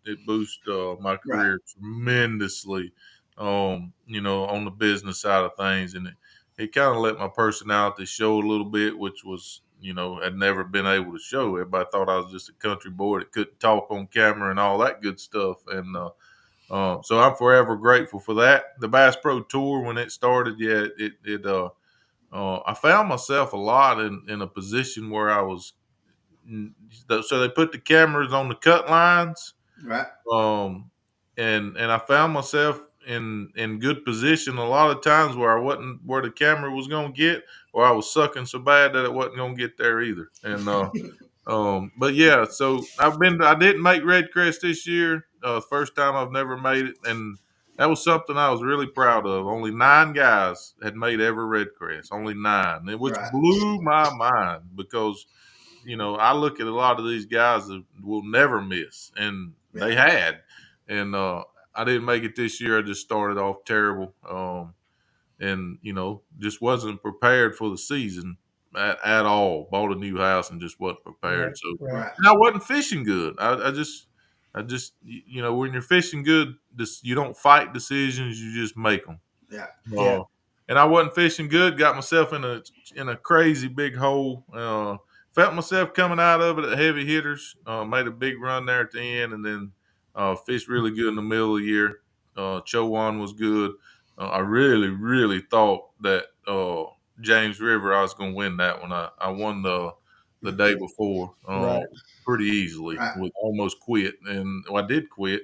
my right, career tremendously. On the business side of things, and it kind of let my personality show a little bit, which was had never been able to show. Everybody thought I was just a country boy that couldn't talk on camera and all that good stuff, and so I'm forever grateful for that. The Bass Pro Tour when it started, yeah, I found myself a lot in a position where I was. So they put the cameras on the cut lines, right, um, and I found myself in good position a lot of times where I wasn't where the camera was gonna get, or I was sucking so bad that it wasn't gonna get there either. And but yeah, so I didn't make Red Crest this year. First time I've never made it, and that was something I was really proud of. Only 9 guys had made ever Red Crest, only 9, which right, blew my mind because I look at a lot of these guys that will never miss, and yeah, they had. And I didn't make it this year. I just started off terrible, and just wasn't prepared for the season at all. Bought a new house and just wasn't prepared. Right. So Right. right, and I wasn't fishing good. I just, when you're fishing good, you don't fight decisions. You just make them. yeah, Yeah. And I wasn't fishing good. Got myself in a crazy big hole. Felt myself coming out of it at heavy hitters. Made a big run there at the end, and then fished really good in the middle of the year. Chowan was good. I really, really thought that James River I was going to win that one. I won the day before Right. pretty easily. right. With almost quit, and I did quit.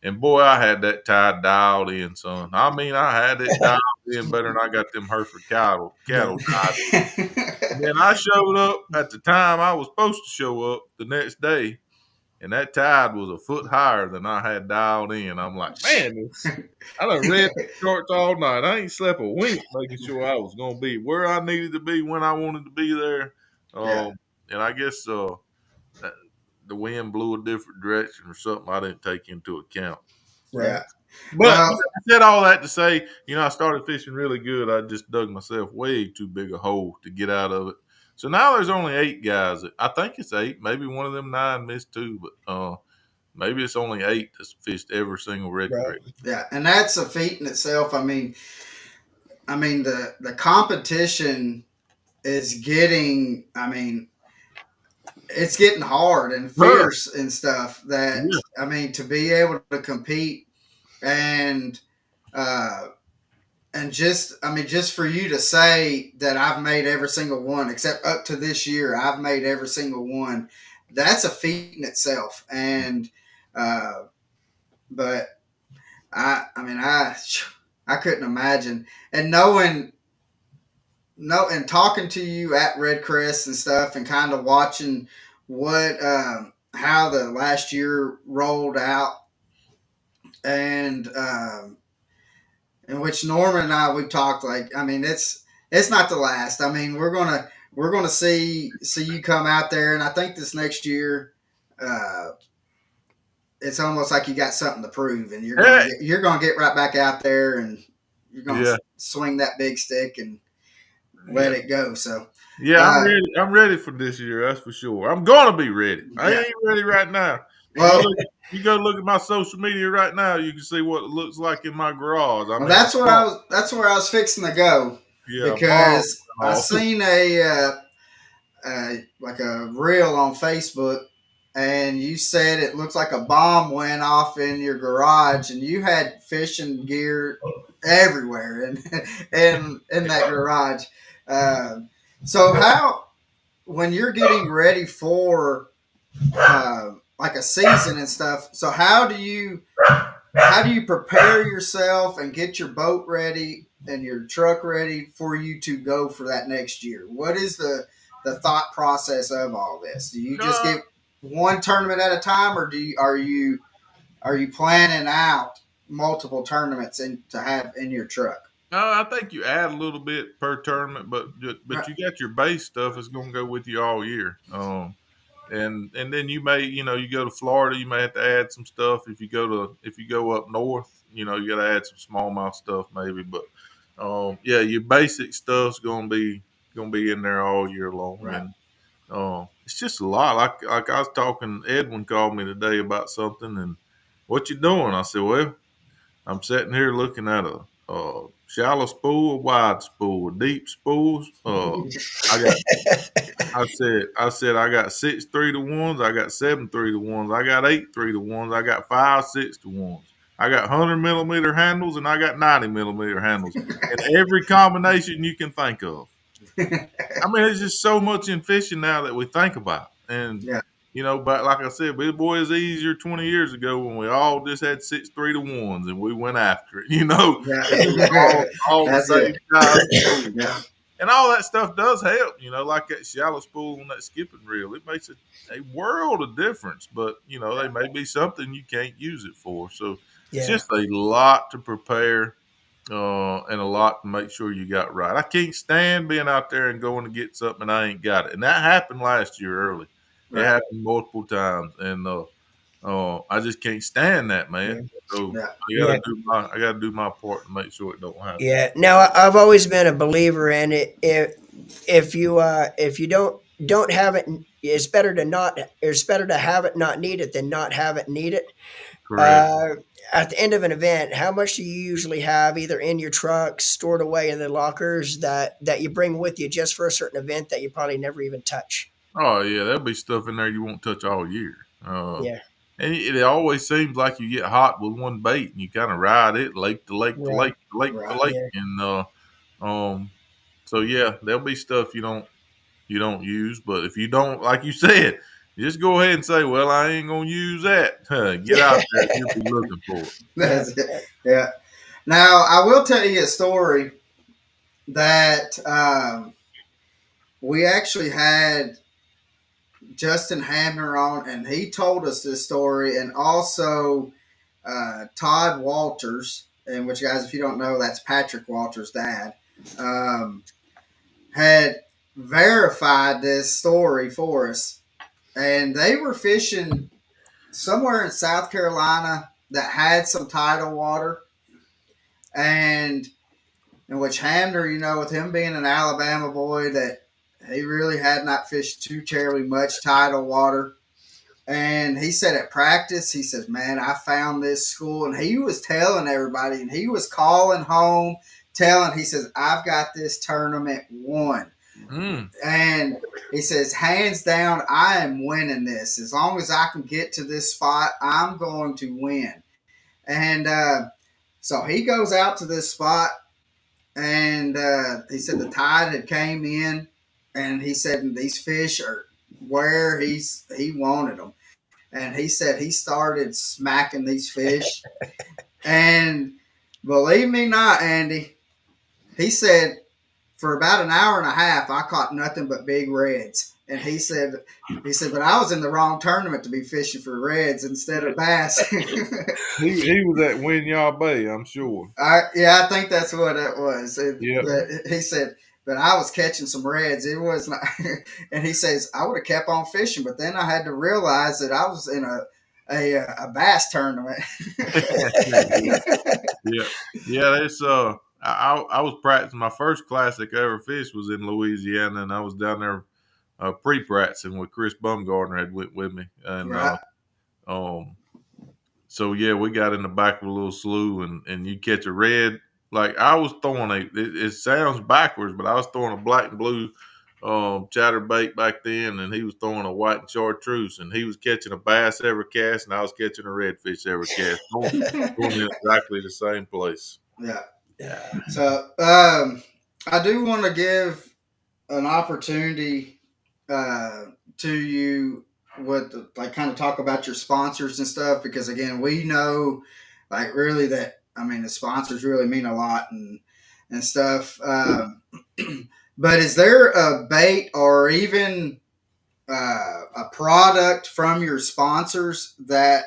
And boy, I had that tide dialed in, son. I mean, I had it dialed in better than I got them Hereford cattle tied in. And then I showed up at the time I was supposed to show up the next day, and that tide was a foot higher than I had dialed in. I'm like, man, I done read the charts all night. I ain't slept a wink making sure I was going to be where I needed to be when I wanted to be there. Yeah, And I guess that- the wind blew a different direction or something I didn't take into account. Right. yeah. But Well, I said all that to say, I started fishing really good. I just dug myself way too big a hole to get out of it. So now there's only 8 guys. I think it's 8. Maybe one of them 9 missed 2, but maybe it's only 8 that's fished every single red Right. creek. yeah, and that's a feat in itself. I mean the competition is getting. I mean, it's getting hard and Huh. fierce and stuff. That Yeah. I mean, to be able to compete and uh, and just for you to say that I've made every single one except up to this year, I've made every single one. That's a feat in itself. And uh, but I couldn't imagine. And knowing no and talking to you at Red Crest and stuff, and kind of watching what how the last year rolled out, and in which Norman and I we've talked, like, I mean, it's not the last. I mean, we're gonna see you come out there, and I think this next year, uh, it's almost like you got something to prove, and Hey, you're gonna get right back out there, and you're gonna yeah, swing that big stick and let yeah, it go. So, yeah. I'm uh, ready. I'm ready for this year. That's for sure. I'm gonna be ready. I yeah. ain't ready right now. If you Well, look, you go look at my social media right now, you can see what it looks like in my garage. I well, mean, that's where I was. That's where I was fixing to go yeah, balls because and I all. seen like a reel on Facebook, and you said it looked like a bomb went off in your garage, and you had fishing gear everywhere in that garage. Uh, so how when you're getting ready for like a season and stuff, so how do you prepare yourself and get your boat ready and your truck ready for you to go for that next year? What is the thought process of all this? Do you just Uh, get one tournament at a time, or are you planning out multiple tournaments to have in your truck? I think you add a little bit per tournament, but you got your base stuff that's going to go with you all year. And then you may, you go to Florida, you may have to add some stuff. If you go up north, you got to add some smallmouth stuff maybe. But yeah, your basic stuff's gonna be in there all year long, Right. and it's just a lot. Like I was talking, Edwin called me today about something, and what you doing? I said, well, I'm sitting here looking at a shallow spool, a wide spool, a deep spools. I got I said I got 6 3-to-1s, I got 7 3-to-1s, I got 8 3-to-1s, I got 5 6-to-1s. I got 100 millimeter handles and I got 90 millimeter handles. And every combination you can think of. I mean, there's just so much in fishing now that we think about. And Yeah. but like I said, big boy is easier 20 years ago when we all just had 6 3-to-1s and we went after it. It was Yeah. all the That's it. same size spool. Yeah. And all that stuff does help, like that shallow spool on that skipping reel. It makes a world of difference, but they may be something you can't use it for. So it's Yeah. just a lot to prepare, and a lot to make sure you got right. I can't stand being out there and going to get something and I ain't got it. And that happened last year early. It Right. happened multiple times, and I just can't stand that, Yeah. man. So Yeah. Yeah. I gotta do my part to make sure it don't happen. Yeah. Now I've always been a believer in it. If you don't have it, it's better to not. It's better to have it not need it than not have it need it. Correct. Uh, at the end of an event, how much do you usually have either in your truck, stored away in the lockers that you bring with you just for a certain event that you probably never even touch? Oh yeah, there'll be stuff in there you won't touch all year. Yeah. And it always seems like you get hot with one bait and you kind of ride it lake to lake to Right. lake to lake to Right. lake, Yeah. and um, so yeah, there'll be stuff you don't use, but if you don't, like you said, just go ahead and say, well, I ain't gonna use that. Get out there, you'll be looking for it. Yeah. That's it. Yeah. Now I will tell you a story that we actually had Justin Hamner on, and he told us this story, and also Todd Walters, and which, guys, if you don't know, that's Patrick Walters' dad, um, had verified this story for us. And they were fishing somewhere in South Carolina that had some tidal water, and in which Hamner, with him being an Alabama boy, that he really had not fished too terribly much tidal water. And he said at practice, he says, man, I found this school. And he was telling everybody, and he was calling home, he says, I've got this tournament won. Mm. And he says, hands down, I am winning this. As long as I can get to this spot, I'm going to win. And so he goes out to this spot, and he said the tide had came in, and he said these fish are where he wanted them. And he said he started smacking these fish. And believe me not, Andy, he said for about an hour and a half, I caught nothing but big reds. And but I was in the wrong tournament to be fishing for reds instead of bass. He was at Winyah Bay, I'm sure. I think that's what it was. Yep. He said, but I was catching some reds. It was not, and he says I would have kept on fishing, but then I had to realize that I was in a bass tournament. Yeah, yeah. It's I was practicing. My first classic I ever fished was in Louisiana, and I was down there pre-practicing with Chris Bumgardner had went with me, and Right. um, so yeah, we got in the back of a little slough, and you catch a red. Like I was throwing it sounds backwards, but I was throwing a black and blue chatterbait back then, and he was throwing a white and chartreuse, and he was catching a bass every cast, and I was catching a redfish every cast, going in exactly the same place. Yeah. Yeah. So I do want to give an opportunity uh, to you with like kind of talk about your sponsors and stuff because again we know like really that I mean the sponsors really mean a lot and stuff. But is there a bait or even a product from your sponsors that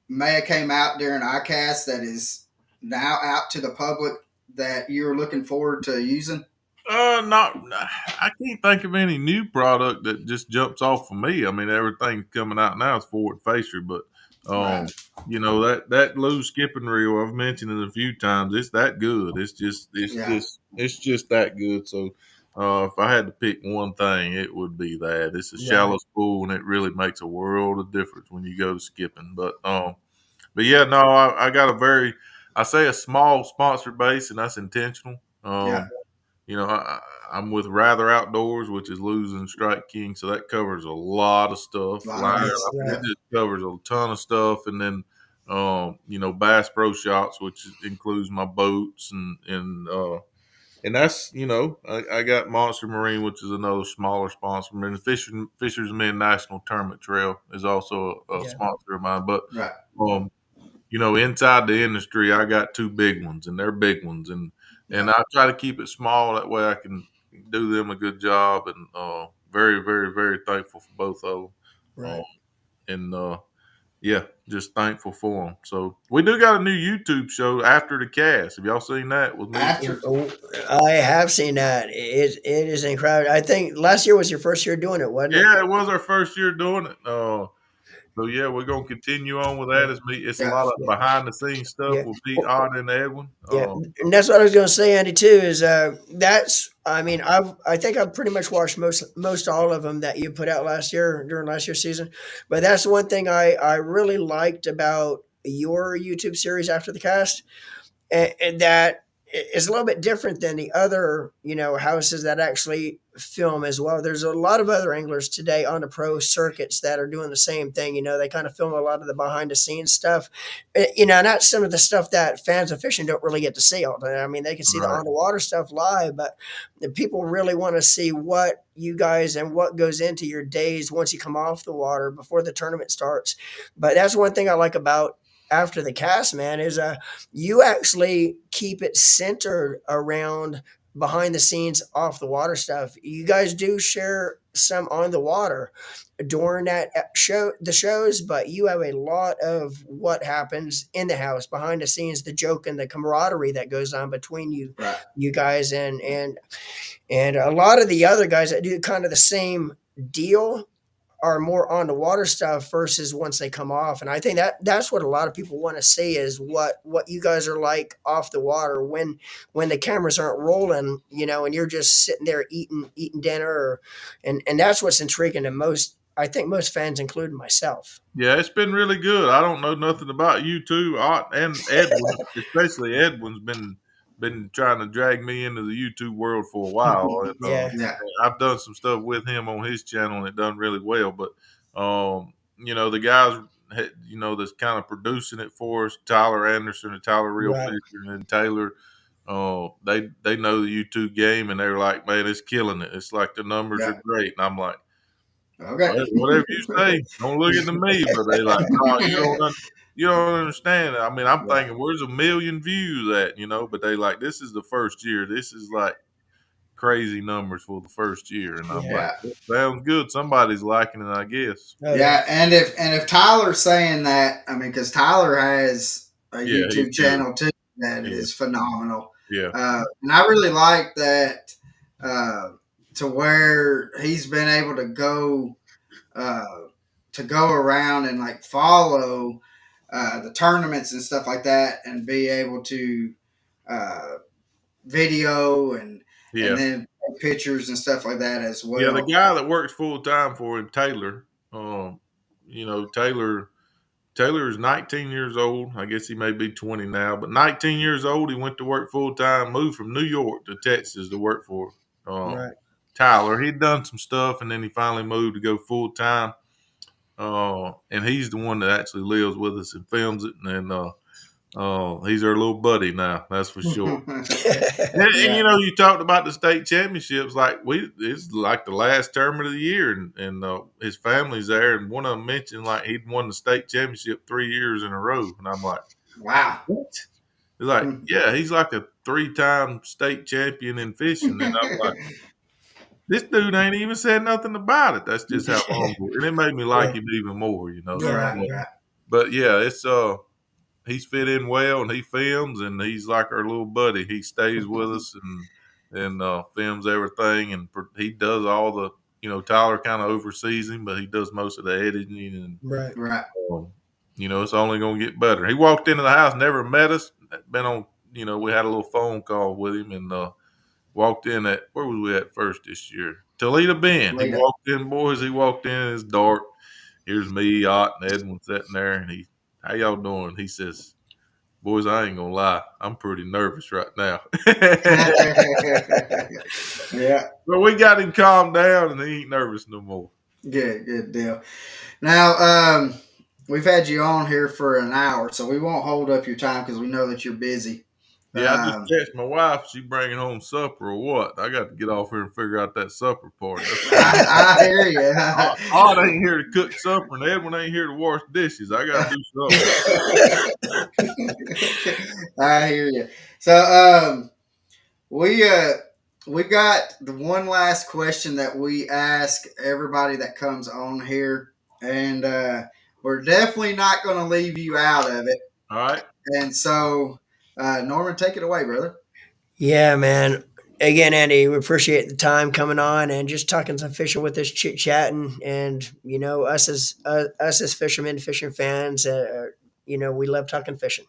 may have came out during ICAST that is now out to the public that you're looking forward to using? Not. I can't think of any new product that just jumps off for me. I mean, everything coming out now is forward facer, but Right. um, that loose skipping reel I've mentioned it a few times. It's that good. Yeah. It's just that good. So, if I had to pick one thing, it would be that. It's a Right. shallow spool, and it really makes a world of difference when you go to skipping. But yeah, no, I got I say a small sponsor base, and that's intentional. Yeah. I'm with Rather Outdoors, which is losing Strike King, so that covers a lot of A stuff. lot of Line, I base. mean, Yeah. it just covers a ton of stuff, and then Bass Pro Shops, which includes my boats and that's I got Monster Marine, which is another smaller sponsor. And Fisherman's National Tournament Trail is also a Yeah. sponsor of mine, but Right. um, inside the industry, I got two big ones, and they're big ones, and Yeah. I try to keep it small. That way, I can do them a good job, and very, very, very thankful for both of them. Right. And yeah, just thankful for them. So we do got a new YouTube show after the cast. Have y'all seen that with me? After. Oh, I have seen that. It is incredible. I think last year was your first year doing it, wasn't it? Yeah, it was our first year doing it. So yeah, we're gonna continue on with that. Yeah. It's a Yeah. lot of Yeah. behind the scenes stuff Yeah. with Pete, Oh, Odd, and Edwin. yeah, and that's what I was going to say, Andy. Too is that's. I mean, I think I've pretty much watched most all of them that you put out last year during last year's season. But that's one thing I really liked about your YouTube series after the cast, and that is a little bit different than the other houses that actually film as well. There's a lot of other anglers today on the pro circuits that are doing the same thing. They kind of film a lot of the behind the scenes stuff. Not some of the stuff that fans of fishing don't really get to see all the time. I mean, they can see the Right. on the water stuff live, but the people really want to see what you guys and what goes into your days once you come off the water before the tournament starts. But that's one thing I like about after the cast, man, is you actually keep it centered around behind the scenes off the water stuff. You guys do share some on the water during that the shows, but you have a lot of what happens in the house behind the scenes, the joke and the camaraderie that goes on between Right. you guys and a lot of the other guys that do kind of the same deal are more on the water stuff versus once they come off. And I think that's what a lot of people want to see is what you guys are like off the water when the cameras aren't rolling, and you're just sitting there eating dinner and that's what's intriguing to most, I think, most fans, including myself. Yeah, it's been really good. I don't know nothing about you two, Ott and Edwin, especially Edwin's been trying to drag me into the YouTube world for a while, and Yeah. Yeah. I've done some stuff with him on his channel, and it done really well. But the guys, that's kind of producing it for us, Tyler Anderson and Tyler Real Right. Fisher, and then Taylor. They know the YouTube game, and they're like, man, it's killing it. It's like the numbers are Yeah. great, and I'm like. Okay. Whatever you say, don't look into me. But they like, no, you don't understand. I mean, I'm Right. thinking, where's a million views at? But they like, this is the first year. This is like crazy numbers for the first year, and I'm like, Yeah. Yeah. that sounds good. Somebody's liking it, I guess. Oh yeah. Yeah. And if Tyler's saying that, I mean, because Tyler has a Yeah, he's YouTube good. channel too that Yeah, is phenomenal. yeah, And I really like that. uh, to where he's been able uh, to go around and like follow the tournaments and stuff like that, and be able to uh, video and Yeah. then take pictures and stuff like that as Yeah, the well. guy that works full time for him, Taylor. You know, Taylor is 19 years old. I guess he may be 20 now, but 19 years old. He went to work full time. Moved from New York to Texas to work for Right. Tyler. He'd done some stuff, and then he finally moved to go full time. And he's the one that actually lives with us and films it. And he's our little buddy now. That's for sure. And, Yeah. you know, you talked about the state championships. It's like the last tournament of the year, and his family's there. And one of them mentioned like he'd won the state championship 3 years in a row, and I'm like, Wow. what? He's like, yeah, he's like a 3-time state champion in fishing, and I'm like, this dude ain't even said nothing about it. That's just how humble, and it made me like Yeah. him even more, you know. Yeah. Right. But, Right. but yeah, it's he's fit in well, and he films, and he's like our little buddy. He stays with us and films everything, and he does all the, you know, Tyler kind of oversees him, but he does most of the editing, and Right. Right. um, you know, it's only going to get better. He walked into the house, never met us, been on, you know, we had a little phone call with him, and walked in at, where was we at first this year? Toledo Bend. He Later. walked in, boys. He walked in. It's dark. Here's me, Ott, and Edwin sitting there, and how y'all doing? He says, boys, I ain't gonna lie, I'm pretty nervous right now. Yeah. But we got him calmed down, and he ain't nervous no more. Good. Good deal. Now, we've had you on here for an hour, so we won't hold up your time because we know that you're busy. Yeah, I just Um, text my wife. She bringing home supper or what? I got to get off here and figure out that supper part. That's gonna be. I hear you. Odd ain't here to cook supper, and Edwin ain't here to wash dishes. I got to do something. I hear you. So, we we got the one last question that we ask everybody that comes on here, and we're definitely not going to leave you out of it. All right. And so, Norman, take it away, brother. Yeah, man. Again, Andy, we appreciate the time coming on and just talking some fishing with us, chit chatting, and us as fishermen, fishing fans. We love talking fishing.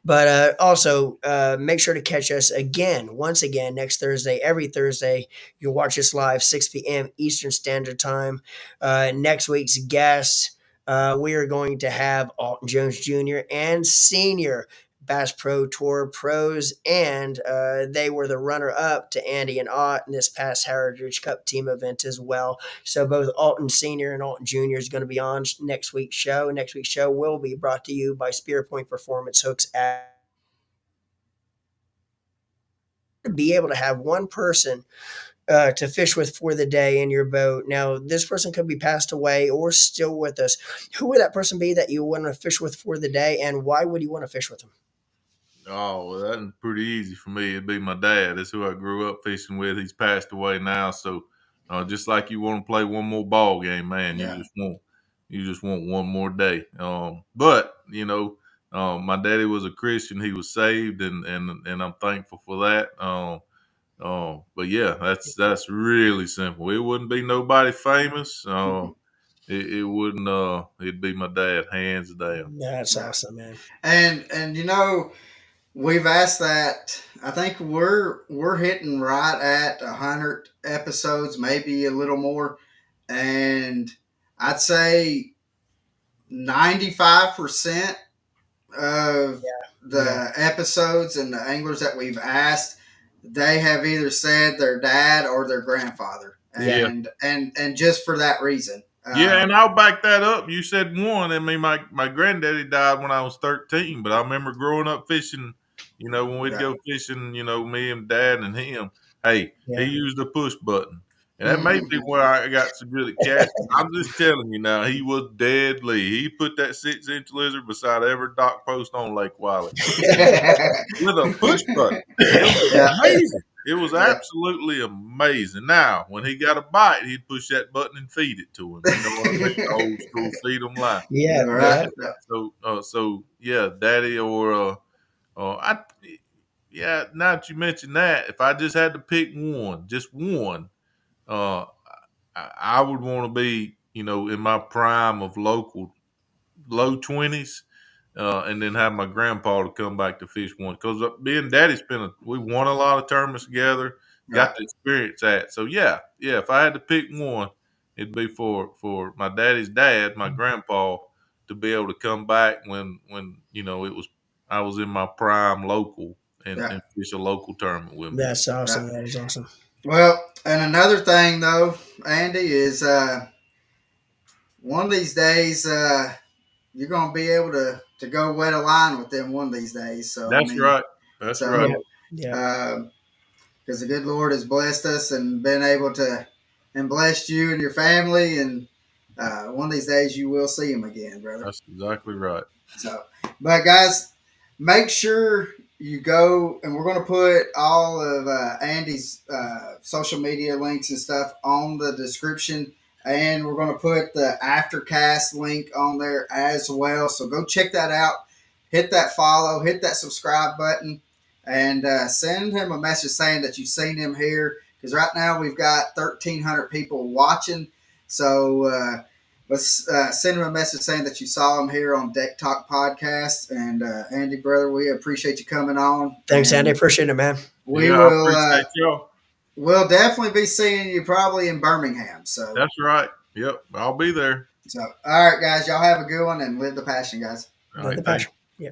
But also make sure to catch us again, once again, next Thursday. Every Thursday, you'll watch us live, 6 p.m. Eastern Standard Time. Next week's guest, we are going to have Alton Jones Jr. and Senior Bass Pro Tour pros, and they were the runner-up to Andy and Ott in this past Heritage Cup team event as well. So both Alton Senior and Alton Junior is going to be on next week's show. Next week's show will be brought to you by Spear Point Performance Hooks. To be able to have one person to fish with for the day in your boat. Now, this person could be passed away or still with us. Who would that person be that you want to fish with for the day, and why would you want to fish with them? Oh, well, that's pretty easy for me. It'd be my dad. That's who I grew up fishing with. He's passed away now. So, just like you want to play one more ball game, man, Yeah. you just want one more day. But you know, my daddy was a Christian. He was saved, and I'm thankful for that. But yeah, that's really simple. It wouldn't be nobody famous. It wouldn't. It'd be my dad, hands down. That's Right. awesome, man. And we've asked that. I think we're hitting right at 100 episodes, maybe a little more, and I'd say 95% of Yeah. the episodes and the anglers that we've asked, they have either said their dad or their grandfather, Yeah. Yeah. and just for that reason. Yeah, and I'll back that up. You said one. I mean, my granddaddy died when I was 13, but I remember growing up fishing. You know, when we'd Yeah. go fishing, you know, me and dad and him. Hey, he Yeah. used the push button, and that may be where I got so good at casting. I'm just telling you now, he was deadly. He put that 6-inch lizard beside every dock post on Lake Wiley with a push button. It was Yeah. amazing. It was Yeah. absolutely amazing. Now, when he got a bite, he'd push that button and feed it to him. You know what I mean? The old school feed 'em line. Yeah. Right. So yeah, daddy or I, yeah. Now that you mentioned that, if I just had to pick one, just one, uh, I would want to be, in my prime of low 20s, and then have my grandpa to come back to fish one. Because me and Daddy we won a lot of tournaments together, Right. got to experience that. So yeah. If I had to pick one, it'd be for my daddy's dad, my grandpa, to be able to come back when it was I was in my prime local Yeah. and fish a local tournament with me. That's awesome. Right. That is awesome. Well, and another thing though, Andy, is one of these days you're gonna be able to go wet a line with them one of these days. So I That's mean, right. That's right. Yeah. so Yeah. because the good Lord has blessed us and been able to and blessed you and your family, and one of these days you will see him again, brother. That's exactly right. So, but guys, make sure you go, and we're going to put all of Andy's social media links and stuff on the description, and we're going to put the Aftercast link on there as well. So go check that out. Hit that follow, hit that subscribe button, and send him a message saying that you've seen him here. Because right now we've got 1,300 people watching. So let's send him a message saying that you saw him here on Deck Talk Podcast. And Andy, brother, we appreciate you coming on. Thanks, Andy. And Appreciate it, man. we Yeah, I will appreciate y'all. we'll definitely be seeing you probably in Birmingham. That's right. Yep, I'll be there. So all right, guys, y'all have a good one and live the passion, guys. All Love right, the thanks. passion. Yeah.